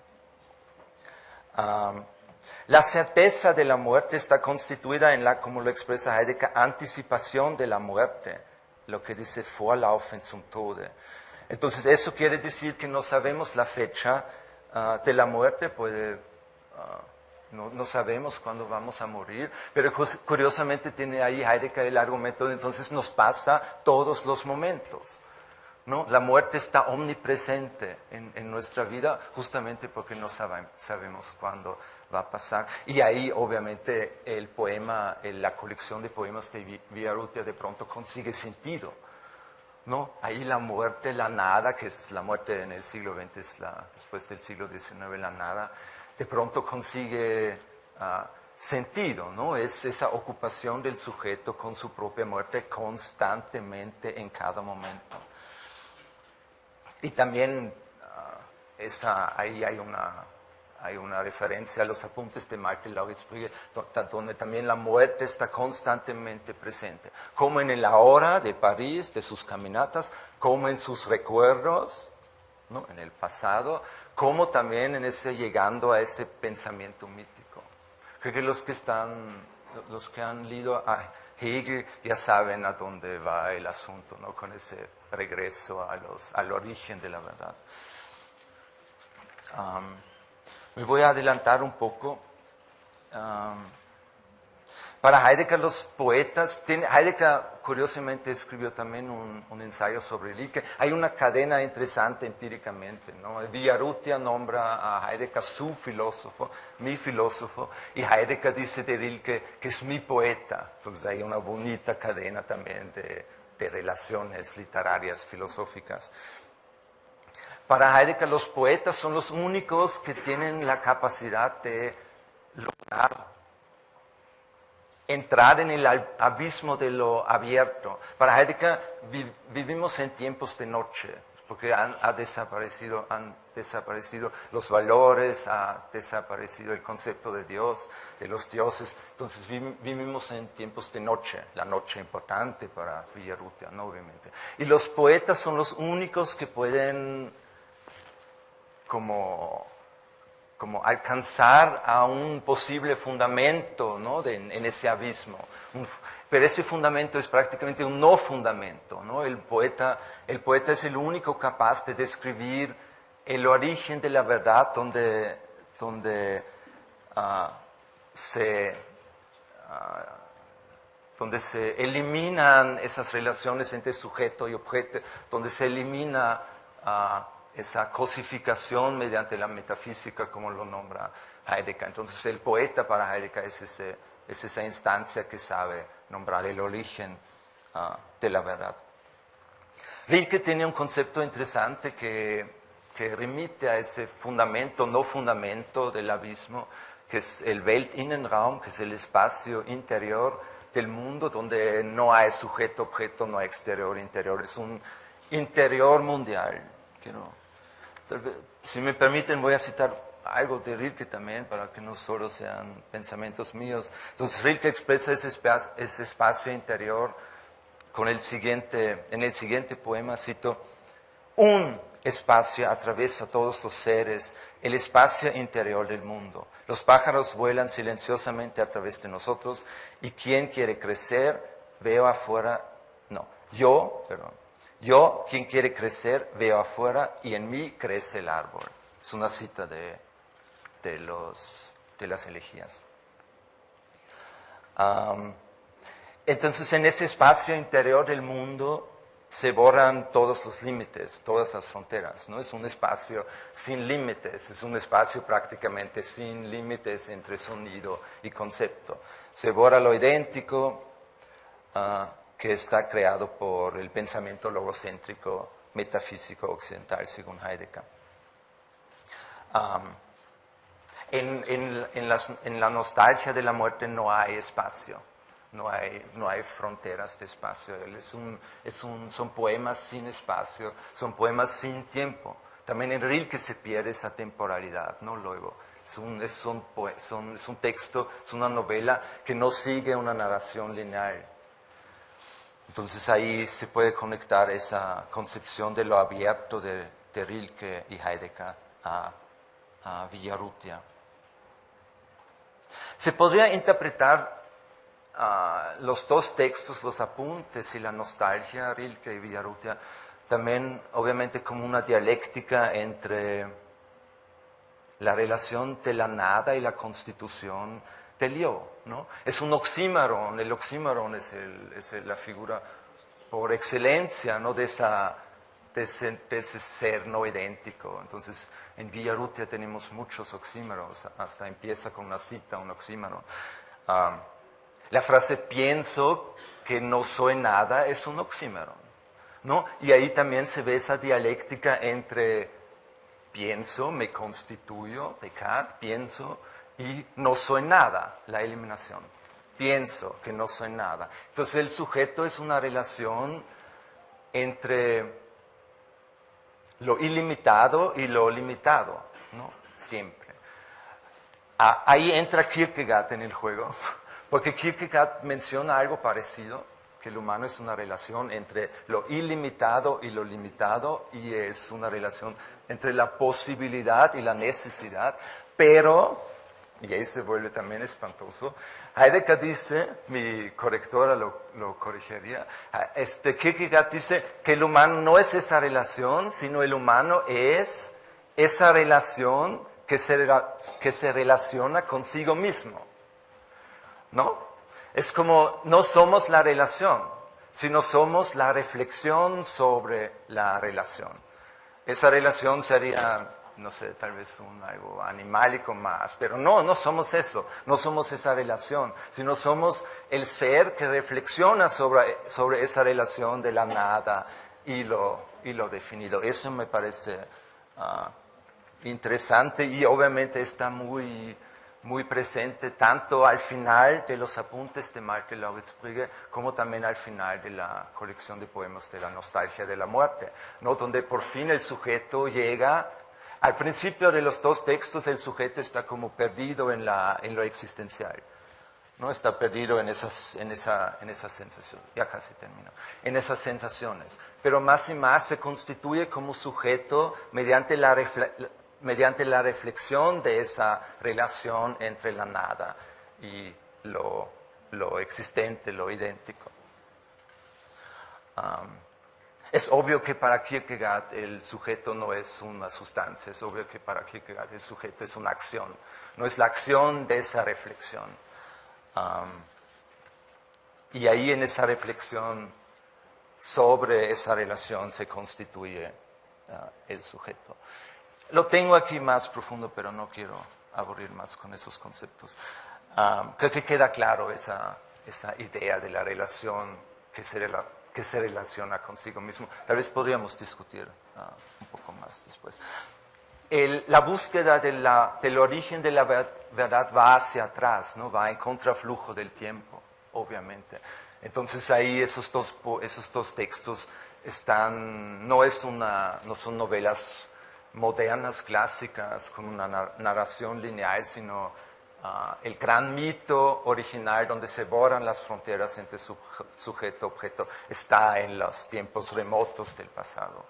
La certeza de la muerte está constituida en la, como lo expresa Heidegger, anticipación de la muerte, lo que dice Vorlaufen zum Tode. Entonces, eso quiere decir que no sabemos la fecha de la muerte, no sabemos cuándo vamos a morir, pero curiosamente tiene ahí Heidegger el argumento de entonces nos pasa todos los momentos. ¿No? La muerte está omnipresente en nuestra vida justamente porque no sabemos cuándo va a pasar. Y ahí obviamente el poema, la colección de poemas de Villarrutia de pronto consigue sentido. ¿No? Ahí la muerte, la nada, que es la muerte en el siglo XX, es después del siglo XIX la nada, de pronto consigue sentido, ¿no? Es esa ocupación del sujeto con su propia muerte constantemente en cada momento. Y también ahí hay una referencia a los apuntes de Michael Lauritz-Brügge, donde también la muerte está constantemente presente, como en el ahora de París, de sus caminatas, como en sus recuerdos, ¿no? En el pasado, como también en ese llegando a ese pensamiento mítico. Creo que los que han leído a Hegel ya saben a dónde va el asunto, ¿no? Con ese regreso al origen de la verdad. Me voy a adelantar un poco. Para Heidegger, los poetas, Heidegger curiosamente escribió también un ensayo sobre Rilke. Hay una cadena interesante empíricamente, ¿no? Villarrutia nombra a Heidegger su filósofo, mi filósofo, y Heidegger dice de Rilke que es mi poeta. Entonces hay una bonita cadena también de relaciones literarias, filosóficas. Para Heidegger, los poetas son los únicos que tienen la capacidad de lograr entrar en el abismo de lo abierto. Para Heidegger vivimos en tiempos de noche, porque han desaparecido los valores, ha desaparecido el concepto de Dios, de los dioses. Entonces vivimos en tiempos de noche, la noche importante para Villarrutia, ¿no? Obviamente. Y los poetas son los únicos que pueden como como alcanzar a un posible fundamento, ¿no? En ese abismo. Pero ese fundamento es prácticamente un no fundamento, ¿no? El poeta es el único capaz de describir el origen de la verdad donde se eliminan esas relaciones entre sujeto y objeto, donde se elimina esa cosificación mediante la metafísica, como lo nombra Heidegger. Entonces el poeta para Heidegger es esa instancia que sabe nombrar el origen de la verdad. Rilke tiene un concepto interesante que remite a ese fundamento, no fundamento del abismo, que es el Weltinnenraum, que es el espacio interior del mundo, donde no hay sujeto-objeto, no hay exterior-interior, es un interior mundial. Si me permiten, voy a citar algo de Rilke también, para que no solo sean pensamientos míos. Entonces Rilke expresa ese espacio interior en el siguiente poema, cito: un espacio atraviesa todos los seres, el espacio interior del mundo. Los pájaros vuelan silenciosamente a través de nosotros, y quien quiere crecer, veo afuera, yo, quien quiere crecer, veo afuera, y en mí crece el árbol. Es una cita de las elegías. Entonces, en ese espacio interior del mundo se borran todos los límites, todas las fronteras, ¿no? Es un espacio sin límites, es un espacio prácticamente sin límites entre sonido y concepto. Se borra lo idéntico que está creado por el pensamiento logocéntrico metafísico occidental, según Heidegger. En la nostalgia de la muerte no hay espacio. No hay fronteras de espacio. Son poemas sin espacio, son poemas sin tiempo. También en Rilke se pierde esa temporalidad, ¿no? Luego, es un texto, es una novela que no sigue una narración lineal. Entonces ahí se puede conectar esa concepción de lo abierto de Rilke y Heidegger a Villarrutia. Se podría interpretar los dos textos, los apuntes y la nostalgia, Rilke y Villarrutia, también obviamente como una dialéctica entre la relación de la nada y la constitución del yo, ¿no? Es un oxímoron, el oxímoron es la figura por excelencia, ¿no? de ese ser no idéntico. Entonces, en Villarrutia tenemos muchos oxímoros, hasta empieza con una cita, un oxímoron. La frase pienso que no soy nada es un oxímoron, ¿no? Y ahí también se ve esa dialéctica entre pienso, me constituyo, Descartes, pienso, y no soy nada, la eliminación. Pienso que no soy nada. Entonces el sujeto es una relación entre lo ilimitado y lo limitado, ¿no? Siempre. Ahí entra Kierkegaard en el juego. Porque Kierkegaard menciona algo parecido, que el humano es una relación entre lo ilimitado y lo limitado, y es una relación entre la posibilidad y la necesidad, pero, y ahí se vuelve también espantoso, Heidegger dice, mi correctora lo corrigiría, Kierkegaard dice que el humano no es esa relación, sino el humano es esa relación que se relaciona consigo mismo. ¿No? Es como no somos la relación, sino somos la reflexión sobre la relación. Esa relación sería, no sé, tal vez algo animálico más, pero no somos eso, no somos esa relación, sino somos el ser que reflexiona sobre esa relación de la nada y lo definido. Eso me parece interesante y obviamente está muy presente tanto al final de los apuntes de Michael Lauritz-Brügge como también al final de la colección de poemas de la nostalgia de la muerte, ¿no? Donde por fin el sujeto llega, al principio de los dos textos el sujeto está como perdido en lo existencial, ¿no? Está perdido en esas sensaciones, ya casi termino, en esas sensaciones, pero más y más se constituye como sujeto mediante mediante la reflexión de esa relación entre la nada y lo existente, lo idéntico. Es obvio que para Kierkegaard el sujeto no es una sustancia, es obvio que para Kierkegaard el sujeto es una acción, no es la acción de esa reflexión. Y ahí en esa reflexión sobre esa relación se constituye el sujeto. Lo tengo aquí más profundo, pero no quiero aburrir más con esos conceptos. Creo que queda claro esa idea de la relación que se relaciona consigo mismo. Tal vez podríamos discutir un poco más después. La búsqueda del origen de la verdad va hacia atrás, ¿no? Va en contraflujo del tiempo, obviamente. Entonces ahí esos dos textos no son novelas modernas, clásicas, con una narración lineal, sino el gran mito original donde se borran las fronteras entre sujeto-objeto está en los tiempos remotos del pasado.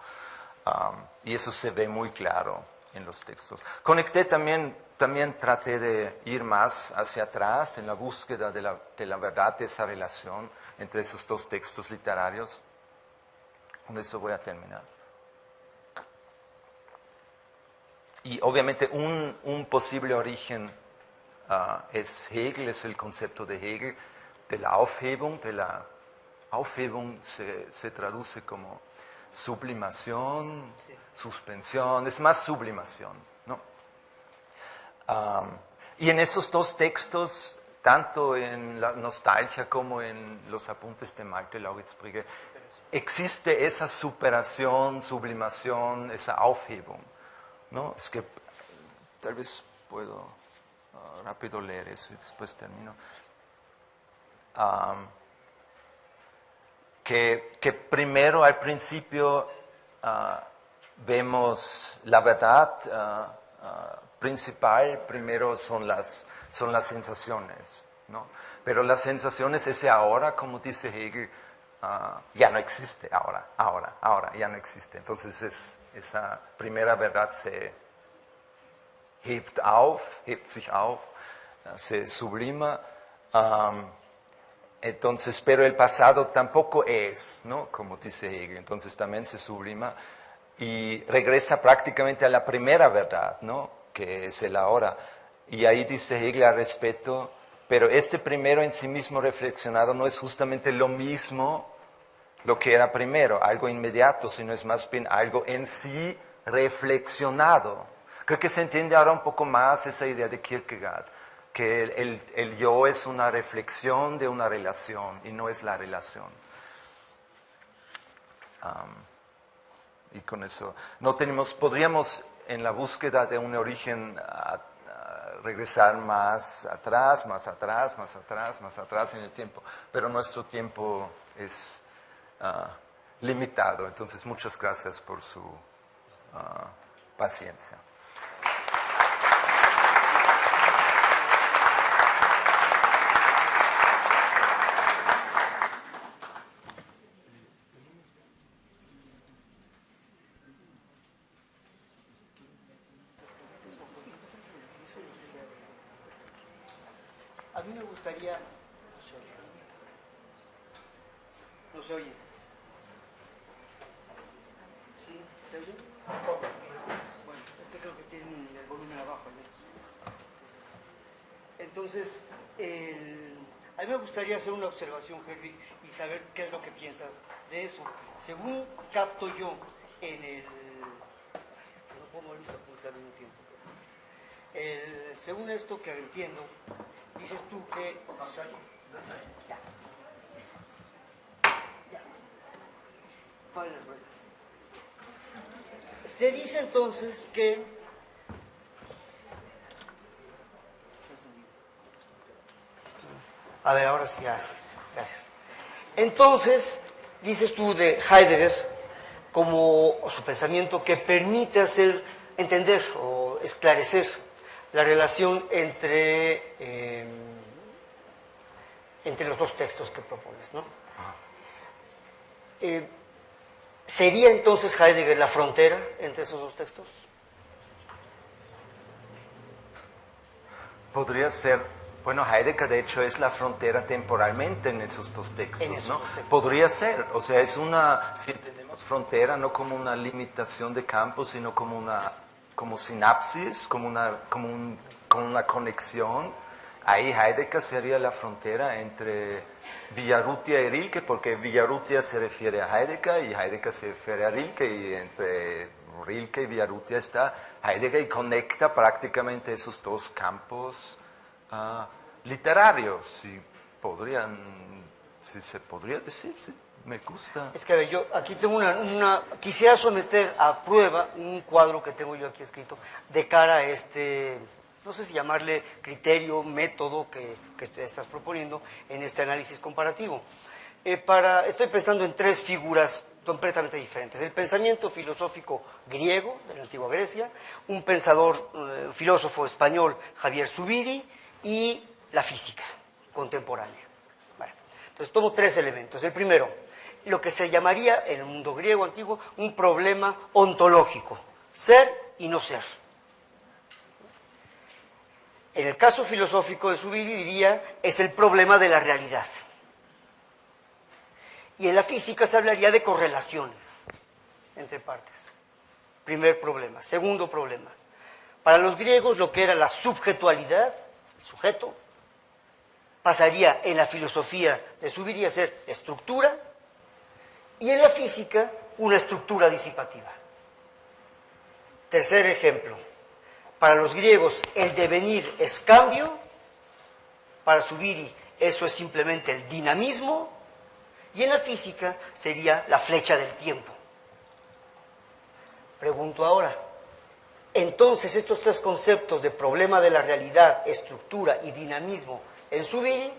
Y eso se ve muy claro en los textos. Conecté también traté de ir más hacia atrás en la búsqueda de la verdad, de esa relación entre esos dos textos literarios. Con eso voy a terminar. Y obviamente un posible origen es Hegel, es el concepto de Hegel, de la Aufhebung. Aufhebung se traduce como sublimación, sí. Suspensión, es más sublimación, ¿no? Y en esos dos textos, tanto en la nostalgia como en los apuntes de Malte Lauritz-Brigge, existe esa superación, sublimación, esa Aufhebung, ¿no? Es que tal vez puedo rápido leer eso y después termino. Que primero, al principio, vemos la verdad principal, primero son las sensaciones, ¿no? Pero las sensaciones, ese ahora, como dice Hegel, ya no existe, ahora, ya no existe. Entonces esa primera verdad se hebt sich auf, se sublima. Entonces, pero el pasado tampoco es, ¿no? Como dice Hegel, entonces también se sublima y regresa prácticamente a la primera verdad, ¿no? Que es el ahora. Y ahí dice Hegel al respecto, pero este primero en sí mismo reflexionado no es justamente lo mismo lo que era primero, algo inmediato, sino es más bien algo en sí reflexionado. Creo que se entiende ahora un poco más esa idea de Kierkegaard, que el yo es una reflexión de una relación y no es la relación. Y con eso podríamos en la búsqueda de un origen regresar más atrás en el tiempo, pero nuestro tiempo es limitado, entonces muchas gracias por su paciencia. A mí me gustaría... No se oye. ¿Sí? ¿Se oye? Bueno, es que creo que tienen el volumen abajo, ¿no? Entonces, a mí me gustaría hacer una observación, Henry, y saber qué es lo que piensas de eso. Según capto yo en el... No puedo moverme a pulsar en un tiempo. Según esto que entiendo, dices tú que... Ya. Para las ruedas. Se dice entonces que... A ver, ahora sí, gracias. Entonces, dices tú de Heidegger como su pensamiento que permite entender o esclarecer la relación entre los dos textos que propones, ¿no? ¿Sería entonces Heidegger la frontera entre esos dos textos? Podría ser, bueno, Heidegger de hecho es la frontera temporalmente en esos dos textos, ¿no? Podría ser, o sea, es una, si entendemos frontera no como una limitación de campo, sino como sinapsis, como una conexión. Ahí Heidegger sería la frontera entre Villarrutia y Rilke, porque Villarrutia se refiere a Heidegger y Heidegger se refiere a Rilke, y entre Rilke y Villarrutia está Heidegger y conecta prácticamente esos dos campos literarios, si se podría decir, sí, me gusta. Es que, a ver, yo aquí tengo quisiera someter a prueba un cuadro que tengo yo aquí escrito de cara a este, no sé si llamarle criterio, método que estás proponiendo en este análisis comparativo. Estoy pensando en tres figuras completamente diferentes. El pensamiento filosófico griego de la antigua Grecia, un pensador, filósofo español, Javier Zubiri, y la física contemporánea. Bueno, entonces tomo tres elementos. El primero, lo que se llamaría en el mundo griego antiguo un problema ontológico, ser y no ser. En el caso filosófico de Zubiri diría, es el problema de la realidad. Y en la física se hablaría de correlaciones entre partes. Primer problema. Segundo problema. Para los griegos lo que era la subjetualidad, el sujeto, pasaría en la filosofía de Zubiri a ser estructura y en la física una estructura disipativa. Tercer ejemplo. Para los griegos el devenir es cambio, para Zubiri eso es simplemente el dinamismo, y en la física sería la flecha del tiempo. Pregunto ahora, entonces estos tres conceptos de problema de la realidad, estructura y dinamismo en Zubiri,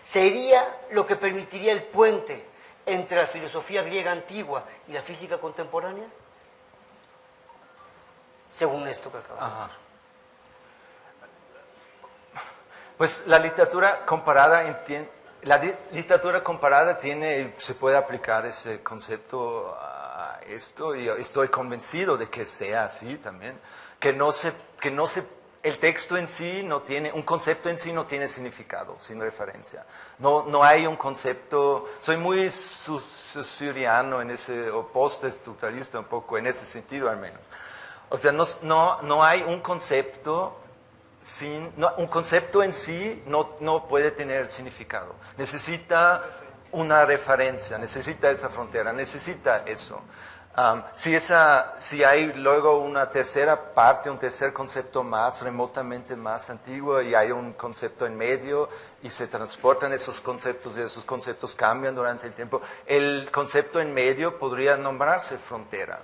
¿sería lo que permitiría el puente entre la filosofía griega antigua y la física contemporánea? Según esto que acabo de decir. Pues la literatura comparada se puede aplicar ese concepto a esto, y estoy convencido de que sea así también, el texto en sí no tiene, un concepto en sí no tiene significado sin referencia. No hay un concepto, soy muy suriano en ese, o postestructuralista un poco, en ese sentido al menos. O sea, no hay un concepto un concepto en sí no puede tener significado. Necesita una referencia, necesita esa frontera, necesita eso. Si hay luego una tercera parte, un tercer concepto más, remotamente más antiguo, y hay un concepto en medio, y se transportan esos conceptos, y esos conceptos cambian durante el tiempo, el concepto en medio podría nombrarse frontera,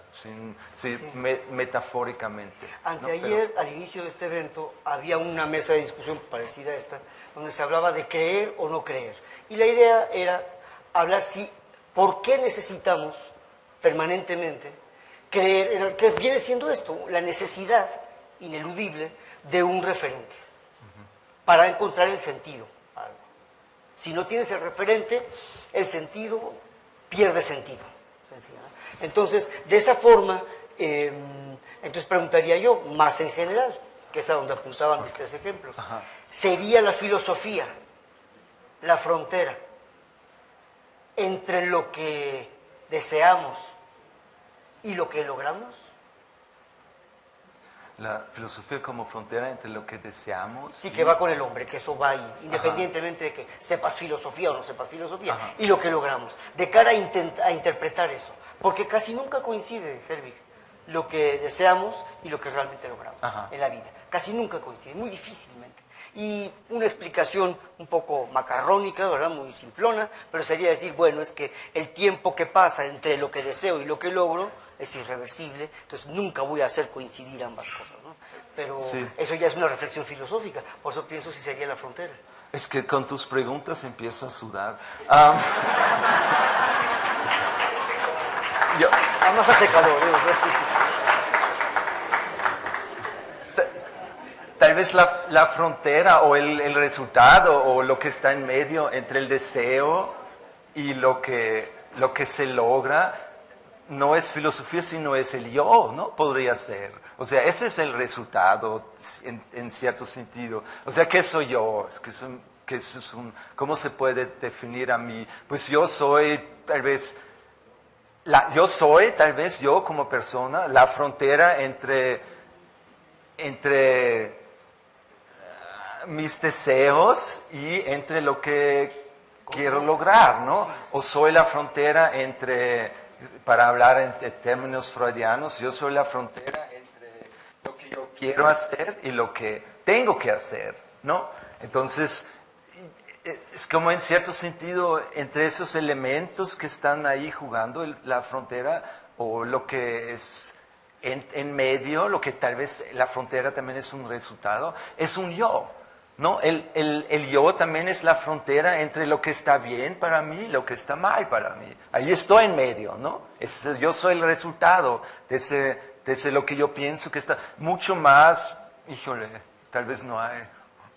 metafóricamente. Anteayer, al inicio de este evento, había una mesa de discusión parecida a esta, donde se hablaba de creer o no creer. Y la idea era hablar por qué necesitamos permanentemente creer, que viene siendo esto, la necesidad ineludible de un referente para encontrar el sentido. Si no tienes el referente, el sentido pierde sentido. Entonces, de esa forma, entonces preguntaría yo, más en general, que es a donde apuntaban mis tres ejemplos, ¿sería la filosofía la frontera entre lo que deseamos y lo que logramos? La filosofía como frontera entre lo que deseamos. Sí, que va con el hombre, que eso va ahí, independientemente de que sepas filosofía o no sepas filosofía, y lo que logramos, de cara a interpretar eso, porque casi nunca coincide, Helvig, lo que deseamos y lo que realmente logramos en la vida, casi nunca coincide, muy difícilmente. Y una explicación un poco macarrónica, ¿verdad?, muy simplona, pero sería decir, bueno, es que el tiempo que pasa entre lo que deseo y lo que logro es irreversible, entonces nunca voy a hacer coincidir ambas cosas, ¿no? Pero eso ya es una reflexión filosófica, por eso pienso si sería la frontera. Es que con tus preguntas empiezo a sudar. Además hace calor, Tal vez la frontera o el resultado o lo que está en medio entre el deseo y lo que se logra no es filosofía, sino es el yo, ¿no? Podría ser. O sea, ese es el resultado en cierto sentido. O sea, ¿qué soy yo? ¿Cómo se puede definir a mí? Pues yo soy tal vez yo como persona, la frontera entre mis deseos y entre lo que quiero lograr, ¿no? O soy la frontera para hablar en términos freudianos, yo soy la frontera entre lo que yo quiero hacer y lo que tengo que hacer, ¿no? Entonces, es como en cierto sentido, entre esos elementos que están ahí jugando la frontera, o lo que es en medio, lo que tal vez la frontera también es un resultado, es un yo, ¿no? El yo también es la frontera entre lo que está bien para mí y lo que está mal para mí. Ahí estoy en medio, ¿no? Yo soy el resultado de ese lo que yo pienso que está mucho más, híjole, tal vez no hay.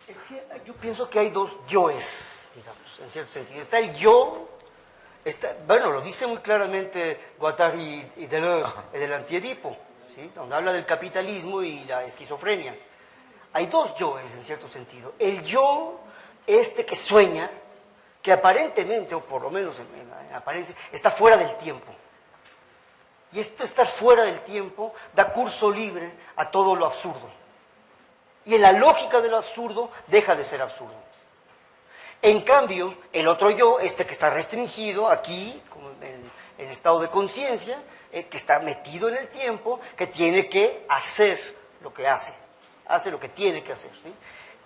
Es que yo pienso que hay dos yoes, digamos, en cierto sentido. Está el yo, bueno, lo dice muy claramente Guattari y Deleuze en el Antiedipo, ¿sí? Donde habla del capitalismo y la esquizofrenia. Hay dos yoes, en cierto sentido. El yo, que sueña, que aparentemente, o por lo menos en apariencia, está fuera del tiempo. Y estar fuera del tiempo da curso libre a todo lo absurdo. Y en la lógica de lo absurdo, deja de ser absurdo. En cambio, el otro yo, que está restringido aquí, como en estado de conciencia, que está metido en el tiempo, que tiene que hacer lo que hace lo que tiene que hacer, ¿sí?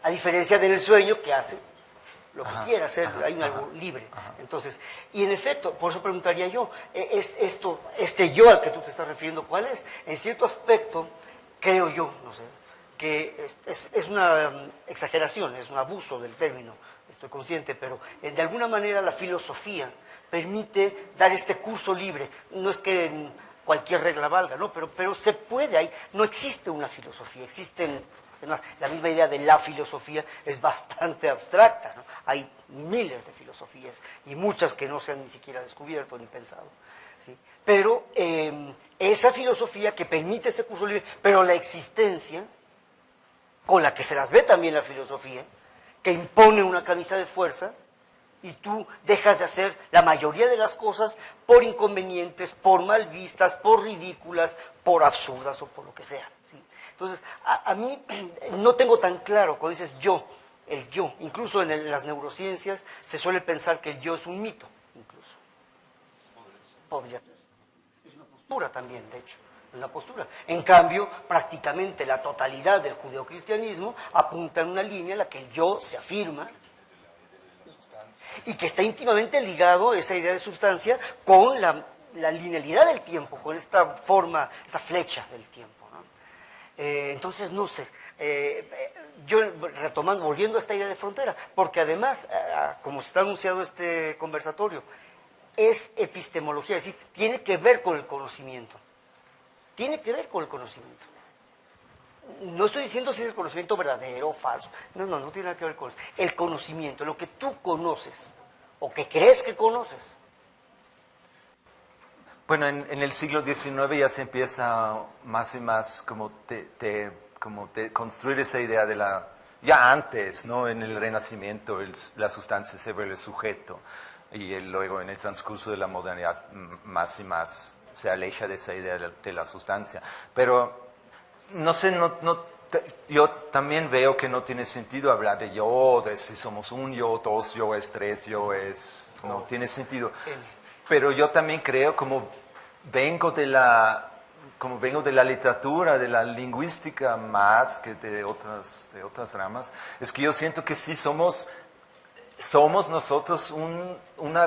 A diferencia del sueño, que hace lo que quiere hacer, hay un algo libre. Entonces, y en efecto, por eso preguntaría yo, este yo al que tú te estás refiriendo, ¿cuál es? En cierto aspecto, creo yo, no sé, que es una exageración, es un abuso del término, estoy consciente, pero de alguna manera la filosofía permite dar este curso libre. No es que cualquier regla valga, ¿no? Pero se puede, no existe una filosofía, además, la misma idea de la filosofía es bastante abstracta, ¿no? Hay miles de filosofías y muchas que no se han ni siquiera descubierto ni pensado, ¿sí? Pero esa filosofía que permite ese curso libre, pero la existencia con la que se las ve también la filosofía, que impone una camisa de fuerza, y tú dejas de hacer la mayoría de las cosas por inconvenientes, por mal vistas, por ridículas, por absurdas o por lo que sea, ¿sí? Entonces, a mí no tengo tan claro, cuando dices yo, el yo, incluso en las neurociencias se suele pensar que el yo es un mito, incluso. Podría ser. Es una postura también, de hecho. Una postura. En cambio, prácticamente la totalidad del judeocristianismo apunta en una línea en la que el yo se afirma y que está íntimamente ligado, esa idea de sustancia, con la linealidad del tiempo, con esta forma, esta flecha del tiempo, ¿no? Entonces, no sé, yo retomando, volviendo a esta idea de frontera, porque además, como se está anunciado este conversatorio, es epistemología, es decir, tiene que ver con el conocimiento. Tiene que ver con el conocimiento. No estoy diciendo si es el conocimiento verdadero o falso. No tiene nada que ver con eso. El conocimiento, lo que tú conoces o que crees que conoces. Bueno, en el siglo XIX ya se empieza más y más como construir esa idea de ya antes, ¿no? En el Renacimiento la sustancia se vuelve sujeto y luego en el transcurso de la modernidad más y más se aleja de esa idea de la sustancia. Pero, no sé, yo también veo que no tiene sentido hablar de yo, de si somos un yo, dos yoes, tres yoes, no tiene sentido. Pero yo también creo, como vengo de la literatura, de la lingüística más que de otras ramas, es que yo siento que sí somos nosotros una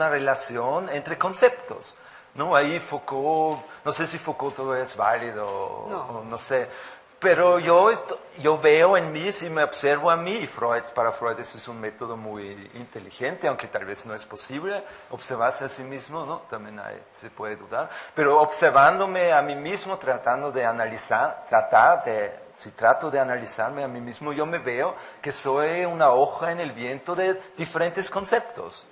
relación entre conceptos. No, ahí Foucault, no sé si Foucault todavía es válido, o no sé, pero yo veo en mí, si me observo a mí, y para Freud ese es un método muy inteligente, aunque tal vez no es posible observarse a sí mismo, ¿no? También se puede dudar, pero observándome a mí mismo, tratando de analizar, si trato de analizarme a mí mismo, yo me veo que soy una hoja en el viento de diferentes conceptos.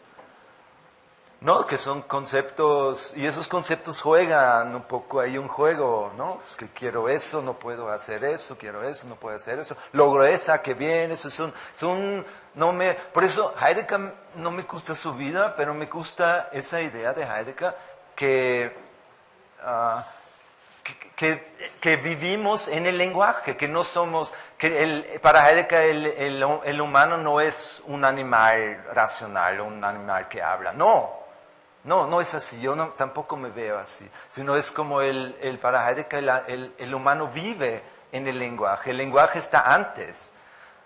¿no? Que son conceptos, y esos conceptos juegan un poco, hay un juego, ¿no? Es que quiero eso, no puedo hacer eso, quiero eso, no puedo hacer eso, logro esa, que bien, eso por eso Heidegger no me gusta su vida, pero me gusta esa idea de Heidegger que vivimos en el lenguaje, que no somos, para Heidegger el humano no es un animal racional o un animal que habla, no es así, yo tampoco me veo así, sino es como para Heidegger el humano vive en el lenguaje está antes.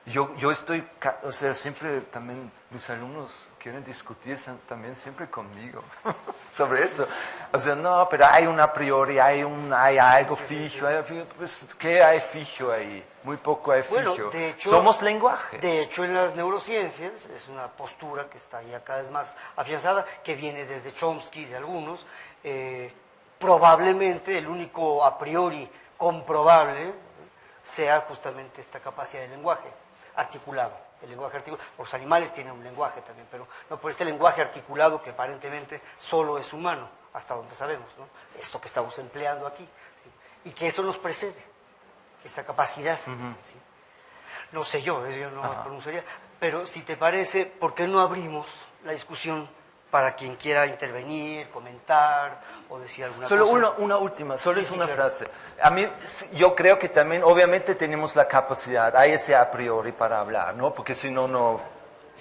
Yo estoy, o sea, siempre también mis alumnos quieren discutir también siempre conmigo sobre eso. O sea, no, pero hay un a priori, hay algo fijo, pues, ¿qué hay fijo ahí? Muy poco hay fijo. Bueno, de hecho, somos lenguaje. De hecho, en las neurociencias es una postura que está ya cada vez más afianzada, que viene desde Chomsky, de algunos. Probablemente el único a priori comprobable sea justamente esta capacidad de lenguaje articulado. El lenguaje articulado. Los animales tienen un lenguaje también, pero no por este lenguaje articulado que aparentemente solo es humano, hasta donde sabemos, ¿no? Esto que estamos empleando aquí, ¿sí? Y que eso nos precede, esa capacidad. ¿Sí? No sé yo no me pronunciaría, pero si te parece, ¿por qué no abrimos la discusión para quien quiera intervenir, comentar o decir alguna cosa? Solo una última, es una frase. A mí, yo creo que también, obviamente tenemos la capacidad, hay ese a priori para hablar, ¿no? Porque si no, no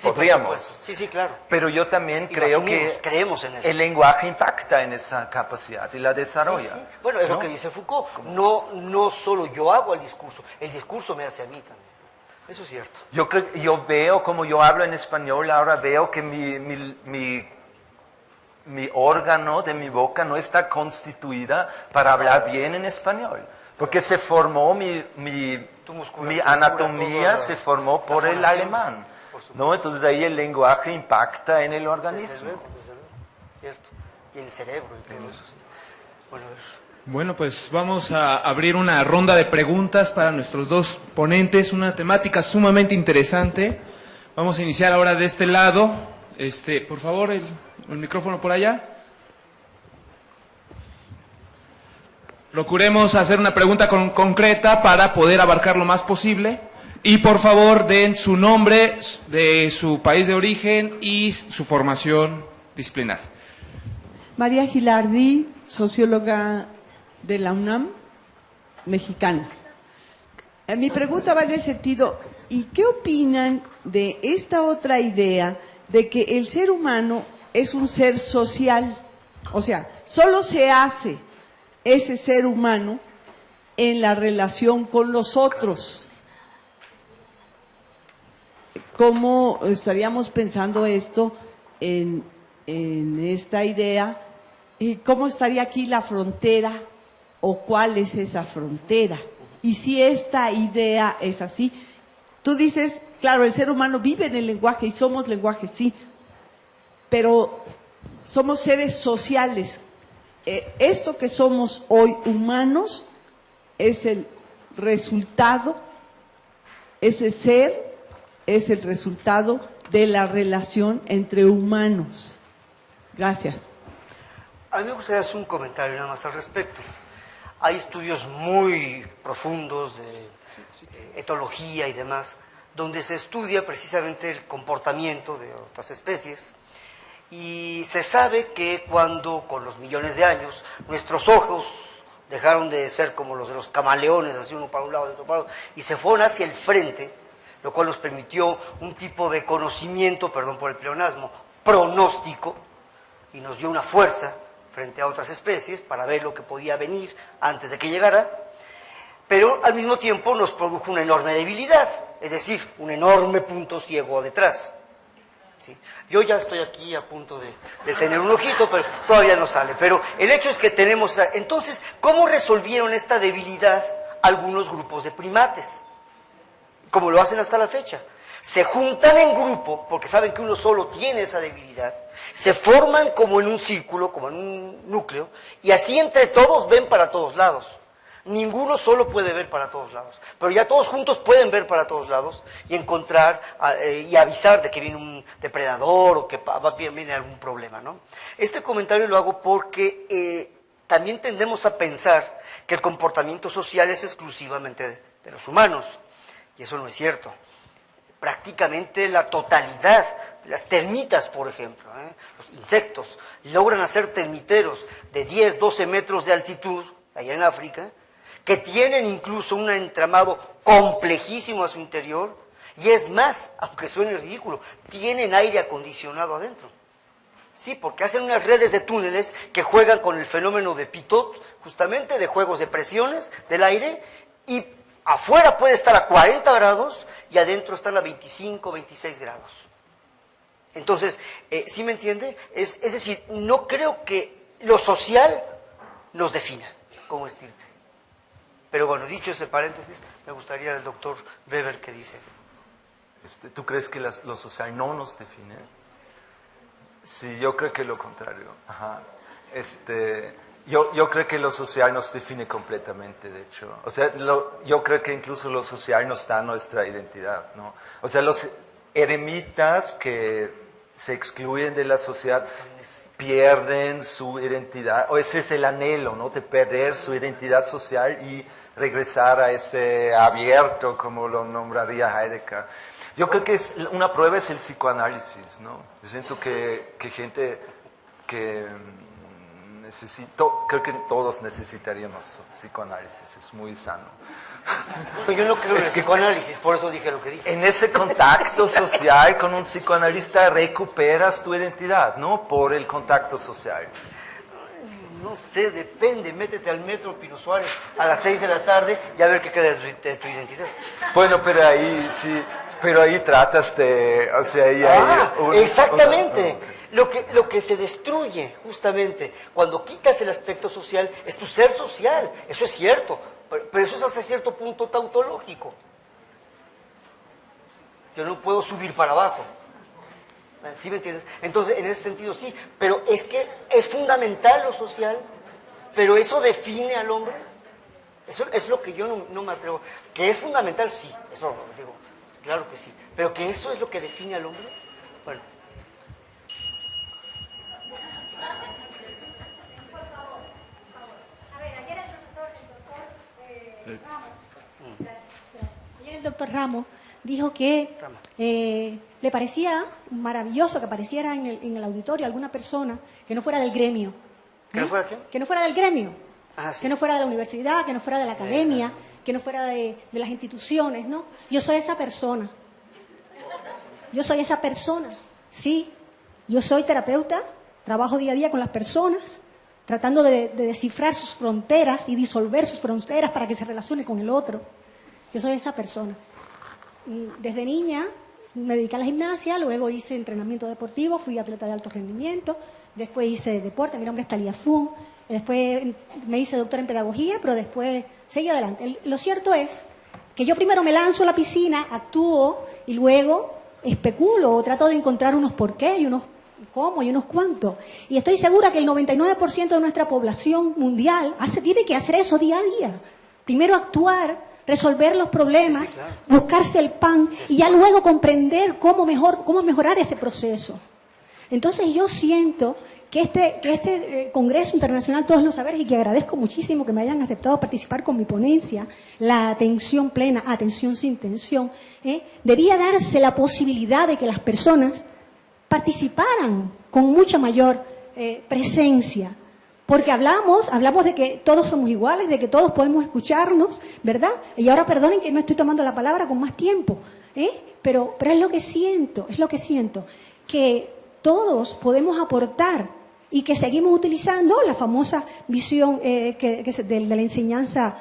podríamos. Sí, claro. Pero yo también creo que creemos en eso. El lenguaje impacta en esa capacidad y la desarrolla. Sí. Bueno, es lo que dice Foucault. No solo yo hago el discurso me hace a mí también. Eso es cierto. Yo veo, como yo hablo en español, ahora veo que mi órgano de mi boca no está constituida para hablar bien en español. Porque se formó mi anatomía se formó por el alemán. ¿No? Entonces ahí el lenguaje impacta en el organismo. Desde luego, cierto. Y en el cerebro y todo eso, sí. Bueno, a ver. Bueno, pues vamos a abrir una ronda de preguntas para nuestros dos ponentes, una temática sumamente interesante. Vamos a iniciar ahora de este lado. Por favor, el micrófono por allá. Procuremos hacer una pregunta concreta para poder abarcar lo más posible. Y por favor, den su nombre, de su país de origen y su formación disciplinar. María Gilardi, socióloga de la UNAM, mexicana. Mi pregunta va en el sentido, ¿y qué opinan de esta otra idea de que el ser humano es un ser social? O sea, solo se hace ese ser humano en la relación con los otros. ¿Cómo estaríamos pensando esto en esta idea? ¿Y cómo estaría aquí la frontera? ¿O cuál es esa frontera? Y si esta idea es así, tú dices, claro, el ser humano vive en el lenguaje y somos lenguaje, sí, pero somos seres sociales. Esto que somos hoy humanos es el resultado, ese ser es el resultado de la relación entre humanos. Gracias. A mí me gustaría hacer un comentario nada más al respecto. Hay estudios muy profundos de etología y demás, donde se estudia precisamente el comportamiento de otras especies, y se sabe que cuando, con los millones de años, nuestros ojos dejaron de ser como los de los camaleones, así uno para un lado y otro para otro, y se fueron hacia el frente, lo cual nos permitió un tipo de conocimiento, perdón por el pleonasmo, pronóstico, y nos dio una fuerza frente a otras especies para ver lo que podía venir antes de que llegara, pero al mismo tiempo nos produjo una enorme debilidad, es decir, un enorme punto ciego detrás. ¿Sí? Yo ya estoy aquí a punto de tener un ojito, pero todavía no sale. Pero el hecho es que tenemos... Entonces, ¿cómo resolvieron esta debilidad algunos grupos de primates? Como lo hacen hasta la fecha. Se juntan en grupo, porque saben que uno solo tiene esa debilidad, se forman como en un círculo, como en un núcleo, y así entre todos ven para todos lados. Ninguno solo puede ver para todos lados, pero ya todos juntos pueden ver para todos lados y encontrar y avisar de que viene un depredador o que viene algún problema, ¿no? Este comentario lo hago porque también tendemos a pensar que el comportamiento social es exclusivamente de los humanos, y eso no es cierto. Prácticamente la totalidad de las termitas, por ejemplo, los insectos, logran hacer termiteros de 10, 12 metros de altitud, allá en África, que tienen incluso un entramado complejísimo a su interior, y es más, aunque suene ridículo, tienen aire acondicionado adentro. Sí, porque hacen unas redes de túneles que juegan con el fenómeno de Pitot, justamente, de juegos de presiones del aire, y afuera puede estar a 40 grados y adentro están a 25, 26 grados. Entonces, ¿sí me entiende? Es decir, no creo que lo social nos defina como estirpe. Pero bueno, dicho ese paréntesis, me gustaría el doctor Weber que dice. ¿Tú crees que lo social no nos define? Sí, yo creo que lo contrario. Ajá. Yo creo que lo social nos define completamente, de hecho. O sea, yo creo que incluso lo social nos da nuestra identidad, ¿no? O sea, los eremitas que se excluyen de la sociedad pierden su identidad, o ese es el anhelo, ¿no? De perder su identidad social y regresar a ese abierto, como lo nombraría Heidegger. Yo creo que una prueba es el psicoanálisis, ¿no? Yo siento que gente que creo que todos necesitaríamos psicoanálisis, es muy sano. Yo no creo en el psicoanálisis, por eso dije lo que dije. En ese contacto social con un psicoanalista recuperas tu identidad, ¿no? Por el contacto social. No sé, depende, métete al metro Pino Suárez a las 6 de la tarde y a ver qué queda de tu identidad. Bueno, pero ahí sí, pero ahí tratas de, o sea, ahí hay exactamente. Lo que se destruye justamente cuando quitas el aspecto social es tu ser social, eso es cierto, pero eso es hasta cierto punto tautológico. Yo no puedo subir para abajo. ¿Sí me entiendes? Entonces, en ese sentido sí, pero es que es fundamental lo social, pero eso define al hombre. Eso es lo que yo no me atrevo. Que es fundamental, sí, eso lo digo, claro que sí, pero que eso es lo que define al hombre, bueno. Ayer el doctor Ramos dijo que le parecía maravilloso que apareciera en el auditorio alguna persona que no fuera del gremio. ¿Que no fuera quién? Que no fuera del gremio. Sí. Que no fuera de la universidad, que no fuera de la academia, que no fuera de las instituciones, ¿no? Yo soy esa persona. Yo soy esa persona, sí. Yo soy terapeuta, trabajo día a día con las personas, tratando de descifrar sus fronteras y disolver sus fronteras para que se relacione con el otro. Yo soy esa persona. Desde niña me dediqué a la gimnasia, luego hice entrenamiento deportivo, fui atleta de alto rendimiento, después hice deporte, mi nombre es Talia Fun, después me hice doctora en pedagogía, pero después seguí adelante. Lo cierto es que yo primero me lanzo a la piscina, actúo y luego especulo o trato de encontrar unos por qué y unos cómo y unos cuántos. Y estoy segura que el 99% de nuestra población mundial tiene que hacer eso día a día. Primero actuar, resolver los problemas, claro, buscarse el pan y ya luego comprender cómo mejorar ese proceso. Entonces yo siento que este Congreso Internacional Todos los Saberes, y que agradezco muchísimo que me hayan aceptado participar con mi ponencia, la atención plena, atención sin tensión, debía darse la posibilidad de que las personas participaran con mucha mayor presencia. Porque hablamos de que todos somos iguales, de que todos podemos escucharnos, ¿verdad? Y ahora perdonen que no estoy tomando la palabra con más tiempo, pero es lo que siento, que todos podemos aportar y que seguimos utilizando la famosa visión de la enseñanza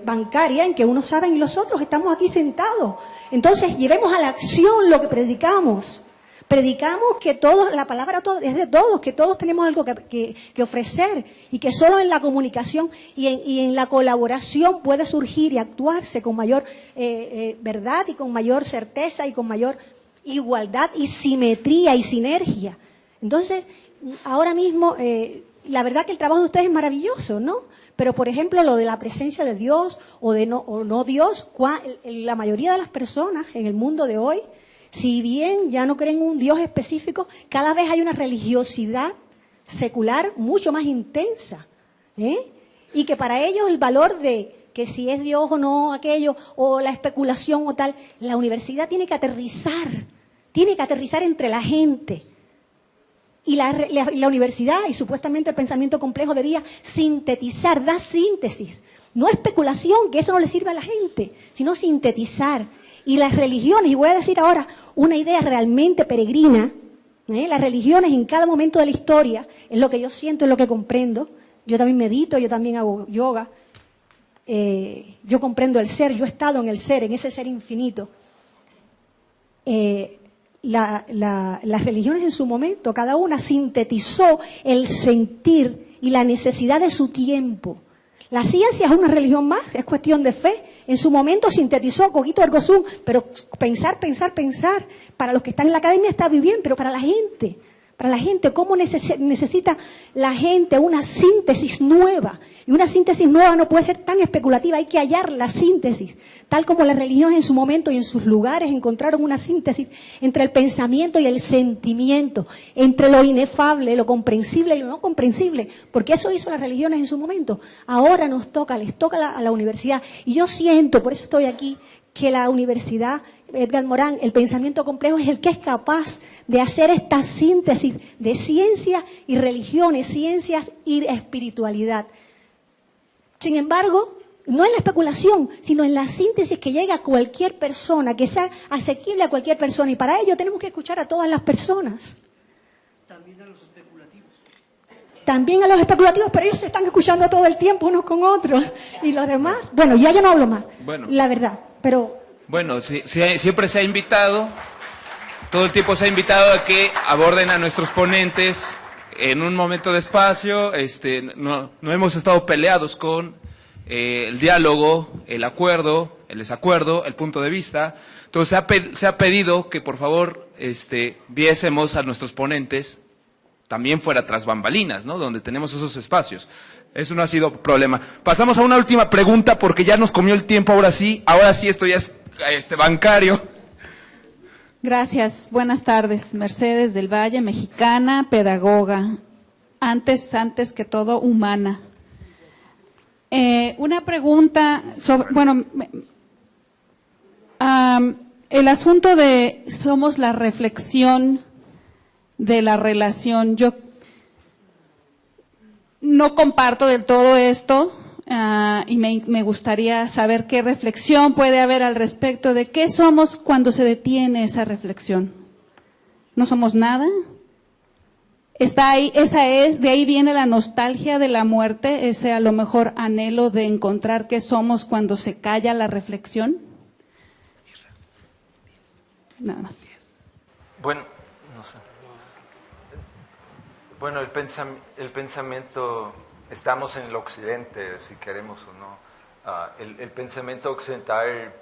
bancaria, en que unos saben y los otros estamos aquí sentados. Entonces, llevemos a la acción lo que predicamos. Predicamos que todos, la palabra es de todos, que todos tenemos algo que ofrecer y que solo en la comunicación y en la colaboración puede surgir y actuarse con mayor verdad y con mayor certeza y con mayor igualdad y simetría y sinergia. Entonces, ahora mismo, la verdad que el trabajo de ustedes es maravilloso, ¿no? Pero, por ejemplo, lo de la presencia de Dios o no Dios, la mayoría de las personas en el mundo de hoy, si bien ya no creen en un Dios específico, cada vez hay una religiosidad secular mucho más intensa, y que para ellos el valor de que si es Dios o no aquello, o la especulación o tal, la universidad tiene que aterrizar entre la gente. Y la universidad y supuestamente el pensamiento complejo debería sintetizar, dar síntesis. No especulación, que eso no le sirve a la gente, sino sintetizar. Y las religiones, y voy a decir ahora una idea realmente peregrina, las religiones en cada momento de la historia, es lo que yo siento, es lo que comprendo. Yo también medito, yo también hago yoga. Yo comprendo el ser, yo he estado en el ser, en ese ser infinito. Las religiones en su momento, cada una sintetizó el sentir y la necesidad de su tiempo. La ciencia es una religión más, es cuestión de fe. En su momento sintetizó Cogito ergo sum, pero pensar. Para los que están en la academia está muy bien, pero para la gente, ¿cómo necesita la gente una síntesis nueva? Y una síntesis nueva no puede ser tan especulativa, hay que hallar la síntesis. Tal como las religiones en su momento y en sus lugares encontraron una síntesis entre el pensamiento y el sentimiento, entre lo inefable, lo comprensible y lo no comprensible, porque eso hizo las religiones en su momento. Ahora les toca a la universidad. Y yo siento, por eso estoy aquí, que la universidad, Edgar Morán, el pensamiento complejo es el que es capaz de hacer esta síntesis de ciencia y religiones, ciencias y espiritualidad. Sin embargo, no en la especulación, sino en la síntesis que llega a cualquier persona, que sea asequible a cualquier persona. Y para ello tenemos que escuchar a todas las personas. También a los especulativos. También a los especulativos, pero ellos se están escuchando todo el tiempo unos con otros. Y los demás, bueno, ya yo no hablo más, la verdad, pero... Bueno, siempre se ha invitado, todo el tiempo se ha invitado a que aborden a nuestros ponentes en un momento de espacio. No hemos estado peleados con el diálogo, el acuerdo, el desacuerdo, el punto de vista. Entonces se ha pedido que por favor viésemos a nuestros ponentes también fuera tras bambalinas, ¿no? Donde tenemos esos espacios. Eso no ha sido problema. Pasamos a una última pregunta porque ya nos comió el tiempo, ahora sí esto ya es bancario. Gracias, buenas tardes. Mercedes del Valle, mexicana, pedagoga, antes que todo humana. Una pregunta sobre, el asunto de somos la reflexión de la relación. Yo no comparto del todo esto. Y me gustaría saber qué reflexión puede haber al respecto de qué somos cuando se detiene esa reflexión. ¿No somos nada? Está ahí, de ahí viene la nostalgia de la muerte, ese a lo mejor anhelo de encontrar qué somos cuando se calla la reflexión. Nada más. Bueno, no sé. Bueno, el pensamiento... Estamos en el occidente, si queremos o no. El pensamiento occidental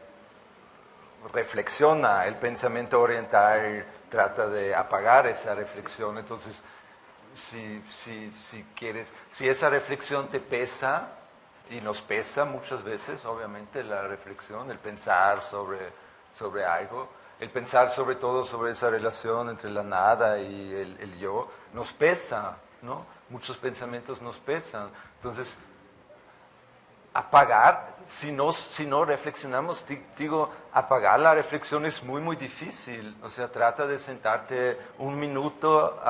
reflexiona, el pensamiento oriental trata de apagar esa reflexión. Entonces, si quieres, si esa reflexión te pesa, y nos pesa muchas veces, obviamente, la reflexión, el pensar sobre algo, el pensar sobre todo sobre esa relación entre la nada y el yo, nos pesa, ¿no? Muchos pensamientos nos pesan. Entonces, apagar, si no reflexionamos, digo, apagar la reflexión es muy, muy difícil. O sea, trata de sentarte un minuto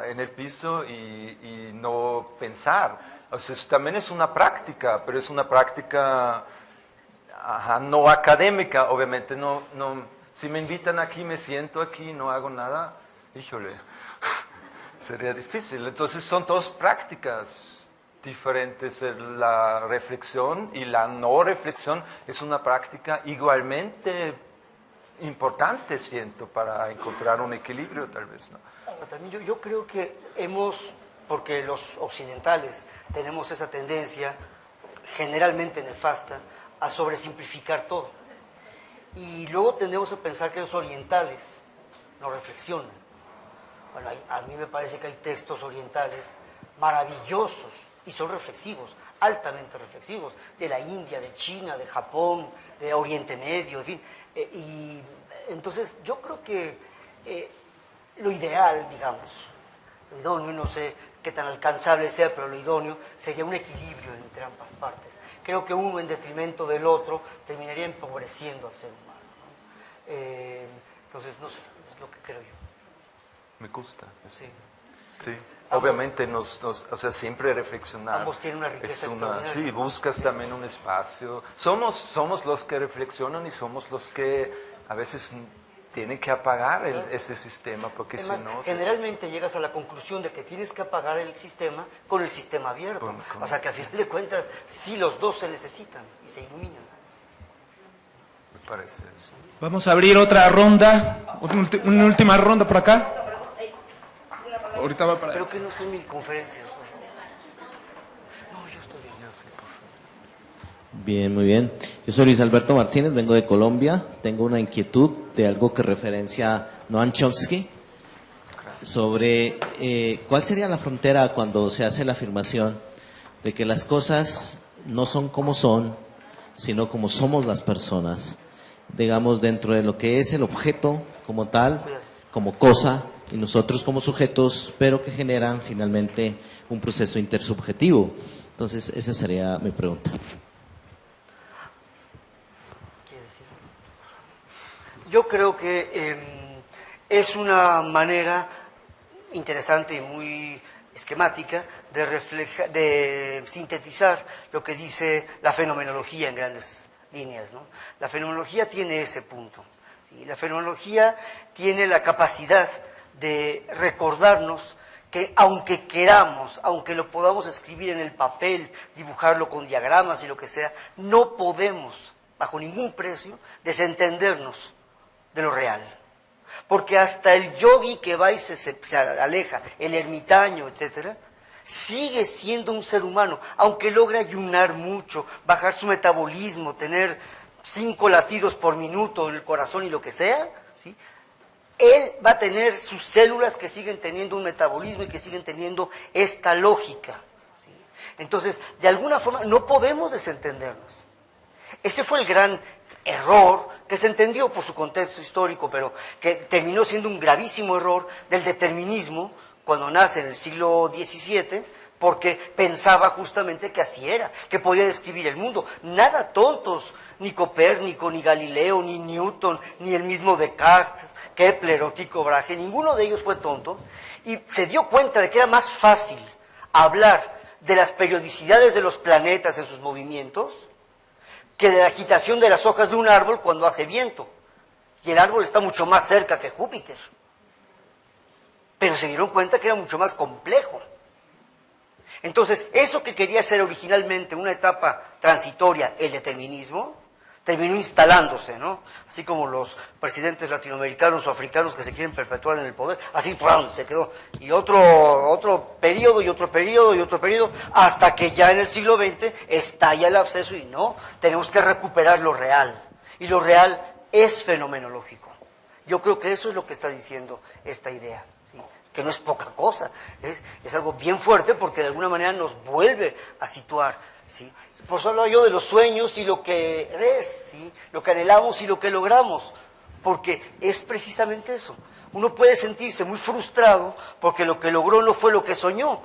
en el piso y no pensar. O sea, también es una práctica, pero es una práctica no académica, obviamente. No, si me invitan aquí, me siento aquí, no hago nada, híjole, sería difícil. Entonces son dos prácticas diferentes. La reflexión y la no reflexión es una práctica igualmente importante, siento, para encontrar un equilibrio, tal vez, ¿no? También yo creo que porque los occidentales tenemos esa tendencia generalmente nefasta a sobresimplificar todo. Y luego tendemos a pensar que los orientales no reflexionan. Bueno, a mí me parece que hay textos orientales maravillosos y son reflexivos, altamente reflexivos, de la India, de China, de Japón, de Oriente Medio, en fin. Y entonces yo creo que lo ideal, digamos, lo idóneo, no sé qué tan alcanzable sea, pero lo idóneo sería un equilibrio entre ambas partes. Creo que uno en detrimento del otro terminaría empobreciendo al ser humano, ¿no? Entonces, no sé, es lo que creo yo. Me gusta. Sí. Sí. Obviamente o sea, siempre reflexionar. Ambos tienen una riqueza extraordinaria. Sí, buscas también un espacio. Somos los que reflexionan y somos los que a veces tienen que apagar ese sistema, porque Además, si no... generalmente llegas a la conclusión de que tienes que apagar el sistema con el sistema abierto. O sea que a final de cuentas, sí, los dos se necesitan y se iluminan. Me parece eso. Vamos a abrir otra ronda, una última ronda por acá. Ahorita va para... Pero que no sean mil conferencias. No, yo estoy bien. Bien, muy bien. Yo soy Luis Alberto Martínez, vengo de Colombia. Tengo una inquietud de algo que referencia Noam Chomsky sobre cuál sería la frontera cuando se hace la afirmación de que las cosas no son como son, sino como somos las personas. Digamos, dentro de lo que es el objeto como tal, como cosa, y nosotros como sujetos, pero que generan finalmente un proceso intersubjetivo. Entonces, esa sería mi pregunta. Yo creo que es una manera interesante y muy esquemática de sintetizar lo que dice la fenomenología en grandes líneas, ¿no? La fenomenología tiene ese punto, ¿sí? La fenomenología tiene la capacidad de recordarnos que aunque queramos, aunque lo podamos escribir en el papel, dibujarlo con diagramas y lo que sea, no podemos, bajo ningún precio, desentendernos de lo real. Porque hasta el yogi que va y se aleja, el ermitaño, etcétera, sigue siendo un ser humano, aunque logre ayunar mucho, bajar su metabolismo, tener 5 latidos por minuto en el corazón y lo que sea, ¿sí? Él va a tener sus células que siguen teniendo un metabolismo y que siguen teniendo esta lógica, ¿sí? Entonces, de alguna forma, no podemos desentendernos. Ese fue el gran error que se entendió por su contexto histórico, pero que terminó siendo un gravísimo error del determinismo cuando nace en el siglo XVII, porque pensaba justamente que así era, que podía describir el mundo. Nada tontos, ni Copérnico, ni Galileo, ni Newton, ni el mismo Descartes, Kepler o Tycho Brahe, ninguno de ellos fue tonto, y se dio cuenta de que era más fácil hablar de las periodicidades de los planetas en sus movimientos que de la agitación de las hojas de un árbol cuando hace viento. Y el árbol está mucho más cerca que Júpiter. Pero se dieron cuenta que era mucho más complejo. Entonces, eso que quería ser originalmente una etapa transitoria, el determinismo, terminó instalándose, ¿no? Así como los presidentes latinoamericanos o africanos que se quieren perpetuar en el poder, así ¡pram! Se quedó. Y otro periodo, y otro periodo, y otro periodo, hasta que ya en el siglo XX estalla el absceso y no, tenemos que recuperar lo real. Y lo real es fenomenológico. Yo creo que eso es lo que está diciendo esta idea, ¿sí? Que no es poca cosa, es algo bien fuerte porque de alguna manera nos vuelve a situar, ¿sí? Por eso hablo yo de los sueños y lo que es, ¿sí? Lo que anhelamos y lo que logramos, porque es precisamente eso. Uno puede sentirse muy frustrado porque lo que logró no fue lo que soñó,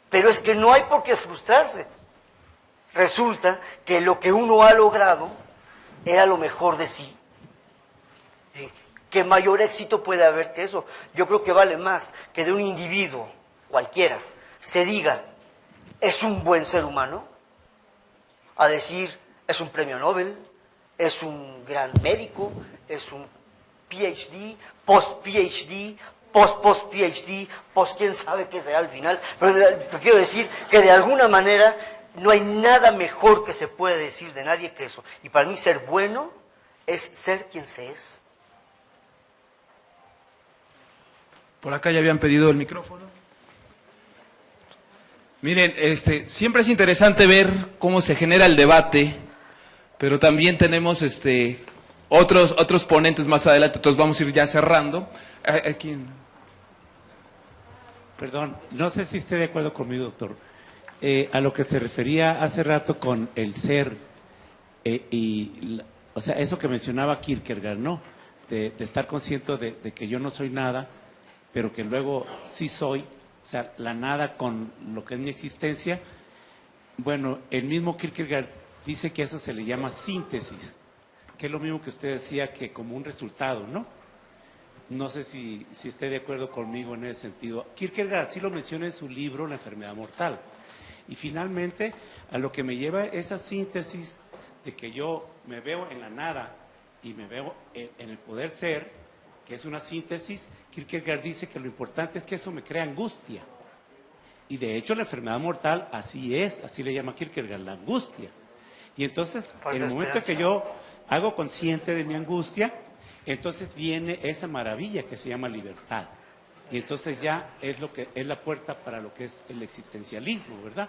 pero es que no hay por qué frustrarse. Resulta que lo que uno ha logrado era lo mejor de sí. ¿Qué mayor éxito puede haber que eso? Yo creo que vale más que de un individuo, cualquiera, se diga, es un buen ser humano, a decir, es un premio Nobel, es un gran médico, es un PhD, post-PhD, post-PhD, post quién sabe qué será al final. Pero quiero decir que de alguna manera no hay nada mejor que se puede decir de nadie que eso. Y para mí ser bueno es ser quien se es. Por acá ya habían pedido el micrófono. Miren, siempre es interesante ver cómo se genera el debate, pero también tenemos otros ponentes más adelante, entonces vamos a ir ya cerrando. ¿A quién? Perdón, no sé si esté de acuerdo conmigo, doctor. a lo que se refería hace rato con el ser, o sea, eso que mencionaba Kierkegaard, ¿no? De estar consciente de que yo no soy nada, pero que luego sí soy, o sea, la nada con lo que es mi existencia. Bueno, el mismo Kierkegaard dice que eso se le llama síntesis, que es lo mismo que usted decía, que como un resultado, ¿no? No sé si esté de acuerdo conmigo en ese sentido. Kierkegaard así lo menciona en su libro La enfermedad mortal. Y finalmente, a lo que me lleva esa síntesis de que yo me veo en la nada y me veo en el poder ser, que es una síntesis, Kierkegaard dice que lo importante es que eso me crea angustia. Y de hecho la enfermedad mortal así es, así le llama Kierkegaard, la angustia. Y entonces, en el momento en que yo hago consciente de mi angustia, entonces viene esa maravilla que se llama libertad. Y entonces ya es lo que es la puerta para lo que es el existencialismo, ¿verdad?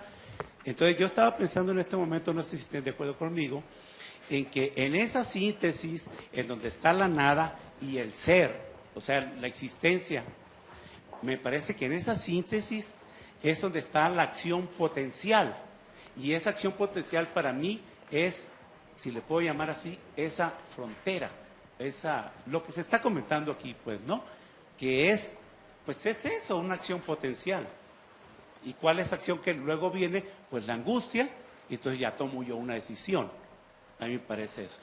Entonces yo estaba pensando en este momento, no sé si estén de acuerdo conmigo, en que en esa síntesis, en donde está la nada y el ser, o sea, la existencia, me parece que en esa síntesis es donde está la acción potencial. Y esa acción potencial para mí es, si le puedo llamar así, esa frontera, lo que se está comentando aquí, pues, ¿no? Que es, pues es eso, una acción potencial. ¿Y cuál es la acción que luego viene? Pues la angustia, y entonces ya tomo yo una decisión. A mí me parece eso.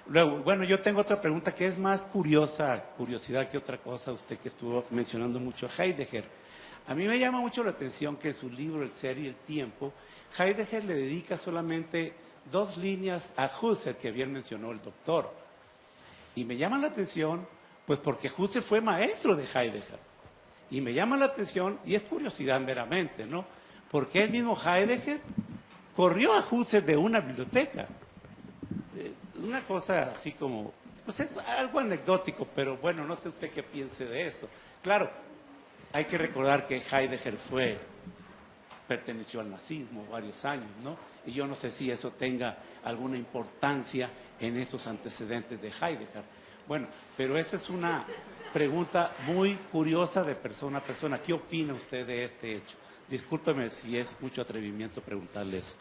Luego, bueno, yo tengo otra pregunta que es más curiosidad que otra cosa, usted que estuvo mencionando mucho a Heidegger. A mí me llama mucho la atención que en su libro El ser y el tiempo, Heidegger le dedica solamente 2 líneas a Husserl, que bien mencionó el doctor. Y me llama la atención, pues porque Husserl fue maestro de Heidegger. Y me llama la atención, y es curiosidad meramente, ¿no? Porque el mismo Heidegger corrió a Husserl de una biblioteca. Una cosa así como, pues es algo anecdótico, pero bueno, no sé usted qué piense de eso. Claro, hay que recordar que Heidegger perteneció al nazismo varios años, ¿no? Y yo no sé si eso tenga alguna importancia en estos antecedentes de Heidegger. Bueno, pero esa es una pregunta muy curiosa de persona a persona. ¿Qué opina usted de este hecho? Discúlpeme si es mucho atrevimiento preguntarle eso.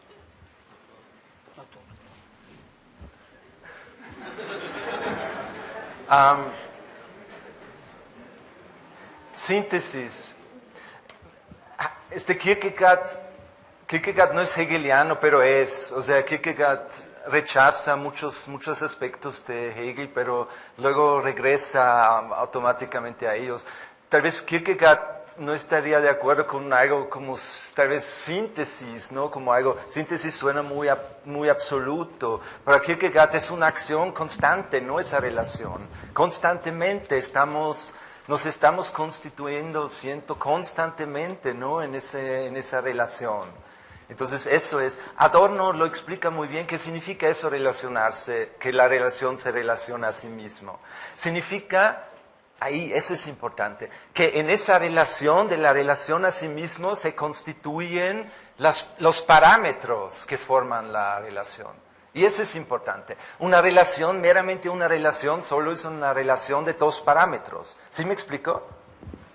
Síntesis. Kierkegaard no es hegeliano, pero es. O sea, Kierkegaard rechaza muchos aspectos de Hegel, pero luego regresa automáticamente a ellos. Tal vez Kierkegaard no estaría de acuerdo con algo como tal vez síntesis, ¿no? Como algo, síntesis suena muy absoluto. Para Kierkegaard es una acción constante, no esa relación. Constantemente nos estamos constituyendo, siento constantemente, ¿no? En esa relación. Entonces eso es, Adorno lo explica muy bien, ¿qué significa eso relacionarse? Que la relación se relaciona a sí mismo. Significa, ahí, eso es importante, que en esa relación, de la relación a sí mismo, se constituyen los parámetros que forman la relación. Y eso es importante. Una relación, meramente una relación, solo es una relación de 2 parámetros. ¿Sí me explico?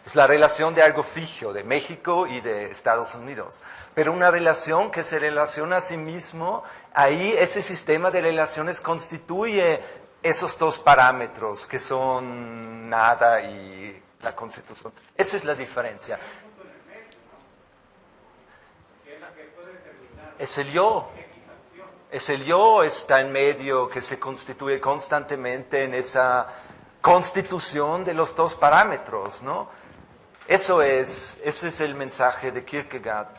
Es la relación de algo fijo, de México y de Estados Unidos. Pero una relación que se relaciona a sí mismo, ahí ese sistema de relaciones constituye esos 2 parámetros que son nada y la constitución. Esa es la diferencia. Es el yo. Es el yo, está en medio, que se constituye constantemente en esa constitución de los 2 parámetros, ¿no? Ese es el mensaje de Kierkegaard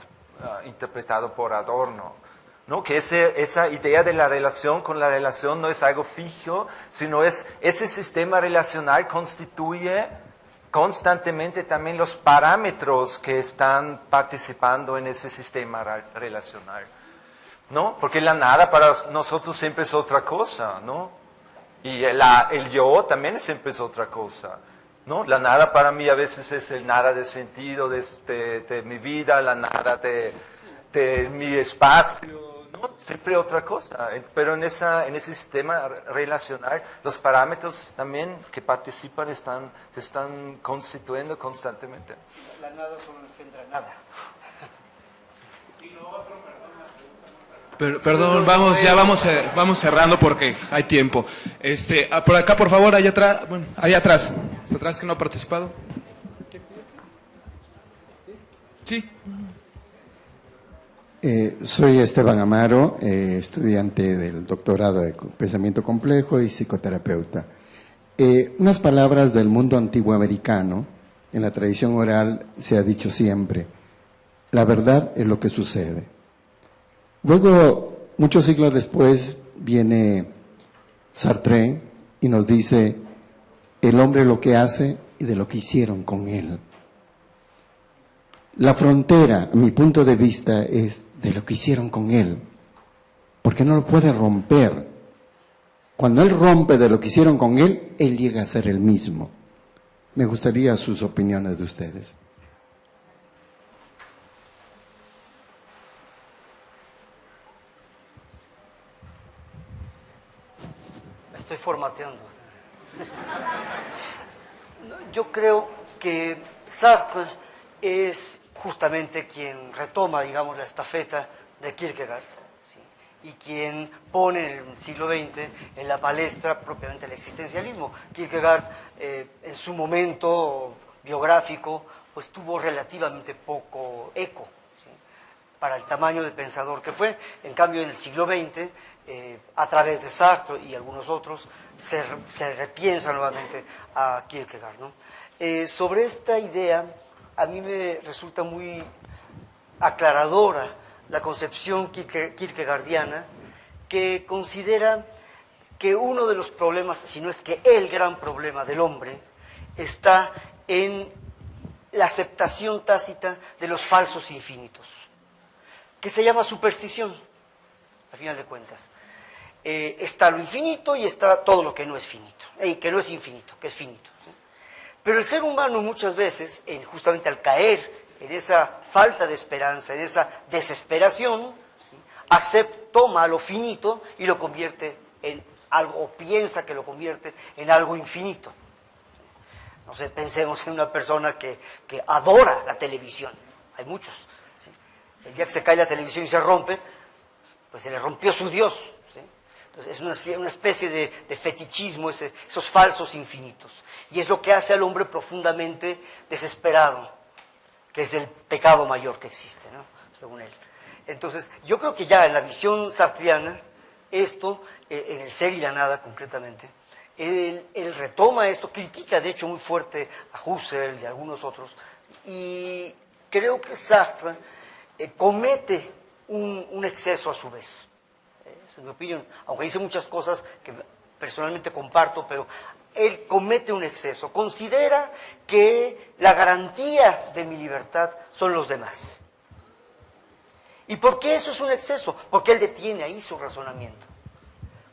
interpretado por Adorno, ¿no? Que esa idea de la relación con la relación no es algo fijo, sino ese sistema relacional constituye constantemente también los parámetros que están participando en ese sistema relacional, ¿no? Porque la nada para nosotros siempre es otra cosa, ¿no? Y el yo también siempre es otra cosa, ¿no? La nada para mí a veces es el nada de sentido de mi vida, la nada de mi espacio, ¿no? Siempre otra cosa. Pero en ese sistema relacional, los parámetros también que participan se están constituyendo constantemente. La nada solo engendra nada. Perdón, vamos cerrando porque hay tiempo. Por acá, por favor, allá atrás, allá atrás que no ha participado. Sí. Soy Esteban Amaro, estudiante del doctorado de pensamiento complejo y psicoterapeuta. Unas palabras del mundo antiguo americano, en la tradición oral se ha dicho siempre, la verdad es lo que sucede. Luego, muchos siglos después, viene Sartre y nos dice, el hombre es lo que hace y de lo que hicieron con él. La frontera, a mi punto de vista, es de lo que hicieron con él, porque no lo puede romper. Cuando él rompe de lo que hicieron con él, él llega a ser el mismo. Me gustaría sus opiniones de ustedes. Me estoy formateando. Yo creo que Sartre es justamente quien retoma, digamos, la estafeta de Kierkegaard, ¿sí? Y quien pone en el siglo XX en la palestra propiamente el existencialismo. Kierkegaard, en su momento biográfico, pues tuvo relativamente poco eco, ¿sí? Para el tamaño de pensador que fue. En cambio, en el siglo XX, a través de Sartre y algunos otros, se repiensa nuevamente a Kierkegaard, ¿no? Sobre esta idea, a mí me resulta muy aclaradora la concepción kierkegaardiana, que considera que uno de los problemas, si no es que el gran problema del hombre, está en la aceptación tácita de los falsos infinitos, que se llama superstición, a final de cuentas. Está lo infinito y está todo lo que no es finito, que no es infinito, que es finito, ¿sí? Pero el ser humano muchas veces, justamente al caer en esa falta de esperanza, en esa desesperación, ¿sí?, toma lo finito y lo convierte en algo, o piensa que lo convierte en algo infinito. No sé, pensemos en una persona que adora la televisión. Hay muchos, ¿sí? El día que se cae la televisión y se rompe, pues se le rompió su Dios, ¿sí? Entonces es una especie de fetichismo, esos falsos infinitos. Y es lo que hace al hombre profundamente desesperado, que es el pecado mayor que existe, ¿no?, según él. Entonces, yo creo que ya en la visión sartriana, esto, en el ser y la nada concretamente, él retoma esto, critica de hecho muy fuerte a Husserl y a algunos otros, y creo que Sartre comete un exceso a su vez. Esa es mi opinión, aunque dice muchas cosas que personalmente comparto, pero él comete un exceso. Considera que la garantía de mi libertad son los demás. ¿Y por qué eso es un exceso? Porque él detiene ahí su razonamiento.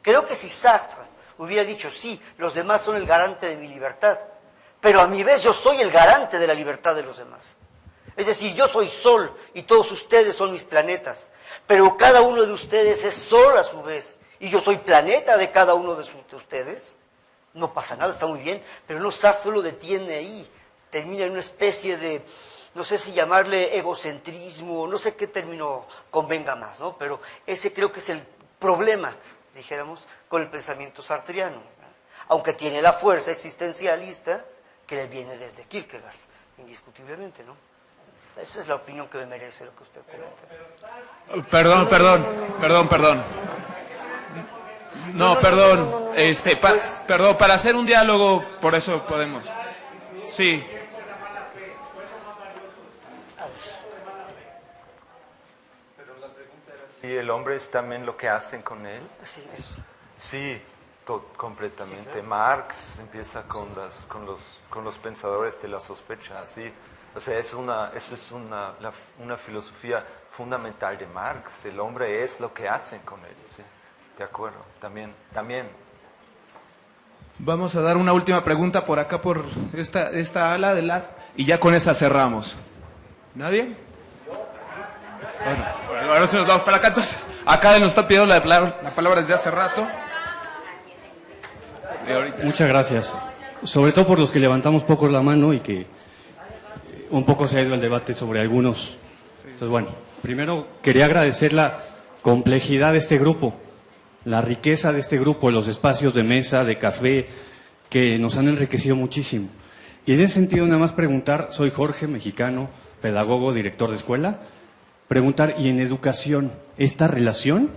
Creo que si Sartre hubiera dicho, sí, los demás son el garante de mi libertad, pero a mi vez yo soy el garante de la libertad de los demás. Es decir, yo soy sol y todos ustedes son mis planetas, pero cada uno de ustedes es sol a su vez, y yo soy planeta de cada uno de ustedes. No pasa nada, está muy bien, pero no, Sartre lo detiene ahí, termina en una especie de, no sé si llamarle egocentrismo, no sé qué término convenga más, ¿no? Pero ese creo que es el problema, dijéramos, con el pensamiento sartriano, ¿no?, aunque tiene la fuerza existencialista que le viene desde Kierkegaard, indiscutiblemente, ¿no? Esa es la opinión que me merece lo que usted comenta. Perdón. No, perdón. Perdón, para hacer un diálogo, por eso podemos. Sí. Si el hombre es también lo que hacen con él. Sí, eso. Sí, completamente. Sí, claro. Marx empieza con los pensadores de la sospecha, sí. O sea, esa es una filosofía fundamental de Marx. El hombre es lo que hacen con él, sí. De acuerdo, también. Vamos a dar una última pregunta por acá, por esta ala de y ya con esa cerramos. ¿Nadie? Bueno, ahora sí nos vamos para acá. Entonces, acá nos está pidiendo la palabra desde hace rato. Muchas gracias. Sobre todo por los que levantamos poco la mano y que un poco se ha ido el debate sobre algunos. Entonces, bueno, Primero quería agradecer la complejidad de este grupo, la riqueza de este grupo, los espacios de mesa, de café, que nos han enriquecido muchísimo. Y en ese sentido nada más preguntar, soy Jorge, mexicano, pedagogo, director de escuela, preguntar, ¿y en educación esta relación?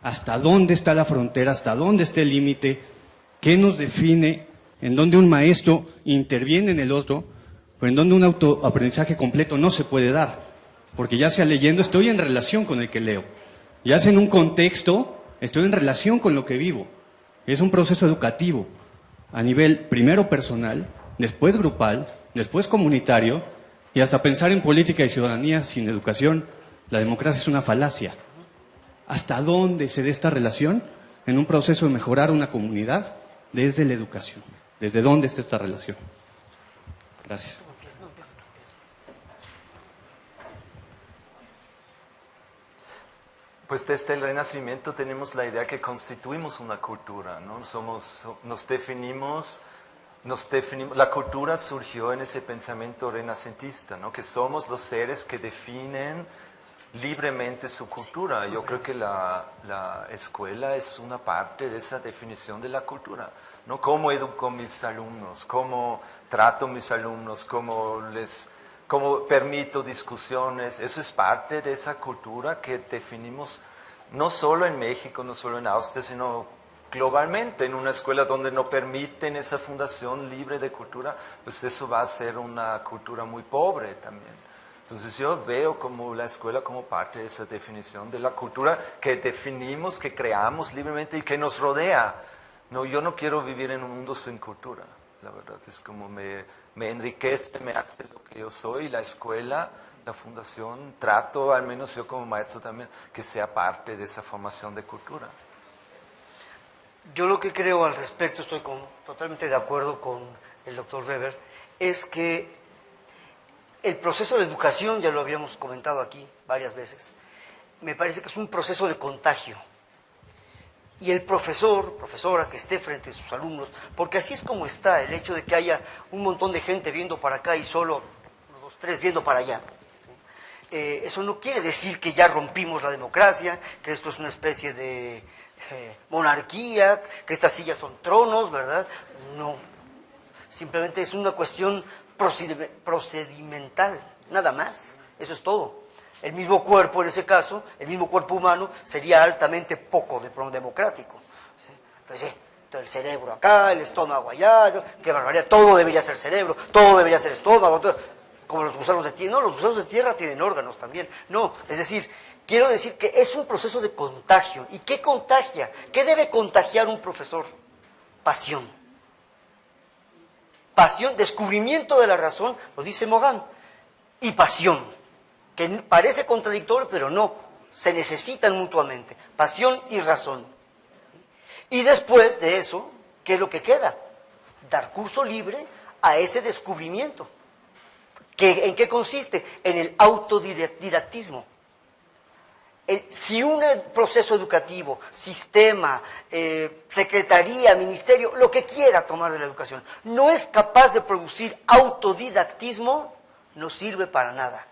¿Hasta dónde está la frontera? ¿Hasta dónde está el límite? ¿Qué nos define? ¿En dónde un maestro interviene en el otro? Pero en donde un autoaprendizaje completo no se puede dar, porque ya sea leyendo, estoy en relación con el que leo, ya sea en un contexto, estoy en relación con lo que vivo. Es un proceso educativo, a nivel primero personal, después grupal, después comunitario, y hasta pensar en política y ciudadanía sin educación, la democracia es una falacia. ¿Hasta dónde se dé esta relación en un proceso de mejorar una comunidad desde la educación? ¿Desde dónde está esta relación? Gracias. Pues desde el Renacimiento tenemos la idea que constituimos una cultura, ¿no? Nos definimos, la cultura surgió en ese pensamiento renacentista, ¿no? Que somos los seres que definen libremente su cultura. Yo creo que la escuela es una parte de esa definición de la cultura, ¿no? Cómo educo a mis alumnos, cómo trato a mis alumnos, cómo permito discusiones. Eso es parte de esa cultura que definimos no solo en México, no solo en Austria, sino globalmente. En una escuela donde no permiten esa fundación libre de cultura, pues eso va a ser una cultura muy pobre también. Entonces yo veo como la escuela como parte de esa definición de la cultura que definimos, que creamos libremente y que nos rodea. No, yo no quiero vivir en un mundo sin cultura, la verdad. Es como me enriquece, me hace lo que yo soy. La escuela, la fundación, trato, al menos yo como maestro también, que sea parte de esa formación de cultura. Yo lo que creo al respecto, estoy totalmente de acuerdo con el doctor Weber, es que el proceso de educación, ya lo habíamos comentado aquí varias veces, me parece que es un proceso de contagio. Y el profesora que esté frente a sus alumnos, porque así es como está el hecho de que haya un montón de gente viendo para acá y solo los tres viendo para allá. Eso no quiere decir que ya rompimos la democracia, que esto es una especie de monarquía, que estas sillas son tronos, ¿verdad? No. Simplemente es una cuestión procedimental, nada más. Eso es todo. El mismo cuerpo, en ese caso, el mismo cuerpo humano, sería altamente poco democrático. ¿Sí? Entonces, el cerebro acá, el estómago allá, qué barbaridad, todo debería ser cerebro, todo debería ser estómago, todo, como los gusanos de tierra. No, los gusanos de tierra tienen órganos también. No, es decir, quiero decir que es un proceso de contagio. ¿Y qué contagia? ¿Qué debe contagiar un profesor? Pasión. Pasión, descubrimiento de la razón, lo dice Mogan, y pasión, que parece contradictorio, pero no, se necesitan mutuamente, pasión y razón. Y después de eso, ¿qué es lo que queda? Dar curso libre a ese descubrimiento. ¿En qué consiste? En el autodidactismo. Si un proceso educativo, sistema, secretaría, ministerio, lo que quiera tomar de la educación, no es capaz de producir autodidactismo, no sirve para nada.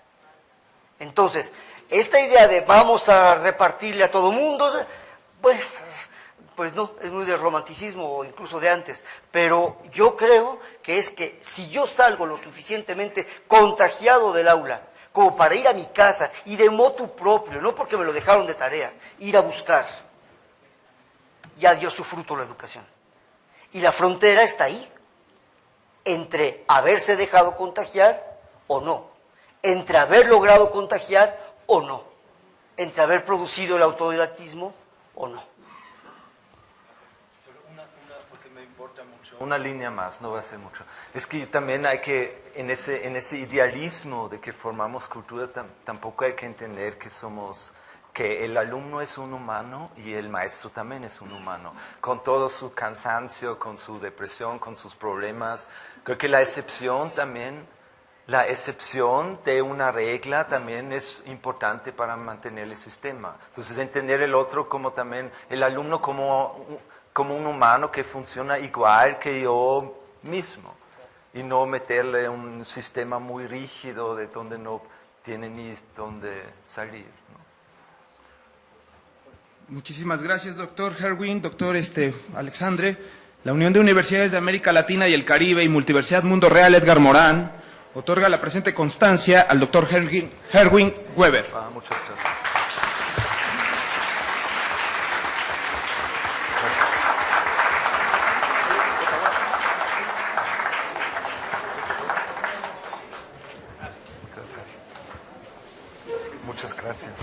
Entonces, esta idea de vamos a repartirle a todo mundo, pues no, es muy de romanticismo o incluso de antes, pero yo creo que es que si yo salgo lo suficientemente contagiado del aula, como para ir a mi casa y de motu propio, no porque me lo dejaron de tarea, ir a buscar, ya dio su fruto la educación. Y la frontera está ahí, entre haberse dejado contagiar o no, entre haber logrado contagiar o no, entre haber producido el autodidactismo o no. Porque me importa mucho. Una línea más, no va a ser mucho. Es que también hay que, en ese idealismo de que formamos cultura, tampoco hay que entender que el alumno es un humano y el maestro también es un humano, con todo su cansancio, con su depresión, con sus problemas. Creo que la excepción de una regla también es importante para mantener el sistema. Entonces, entender el otro como también, el alumno como un humano que funciona igual que yo mismo, y no meterle un sistema muy rígido de donde no tienen ni dónde salir, ¿no? Muchísimas gracias, doctor Herwin, doctor Alexandre. La Unión de Universidades de América Latina y el Caribe y Multiversidad Mundo Real Edgar Morán otorga la presente constancia al doctor Herwin Weber. Muchas gracias. Muchas gracias.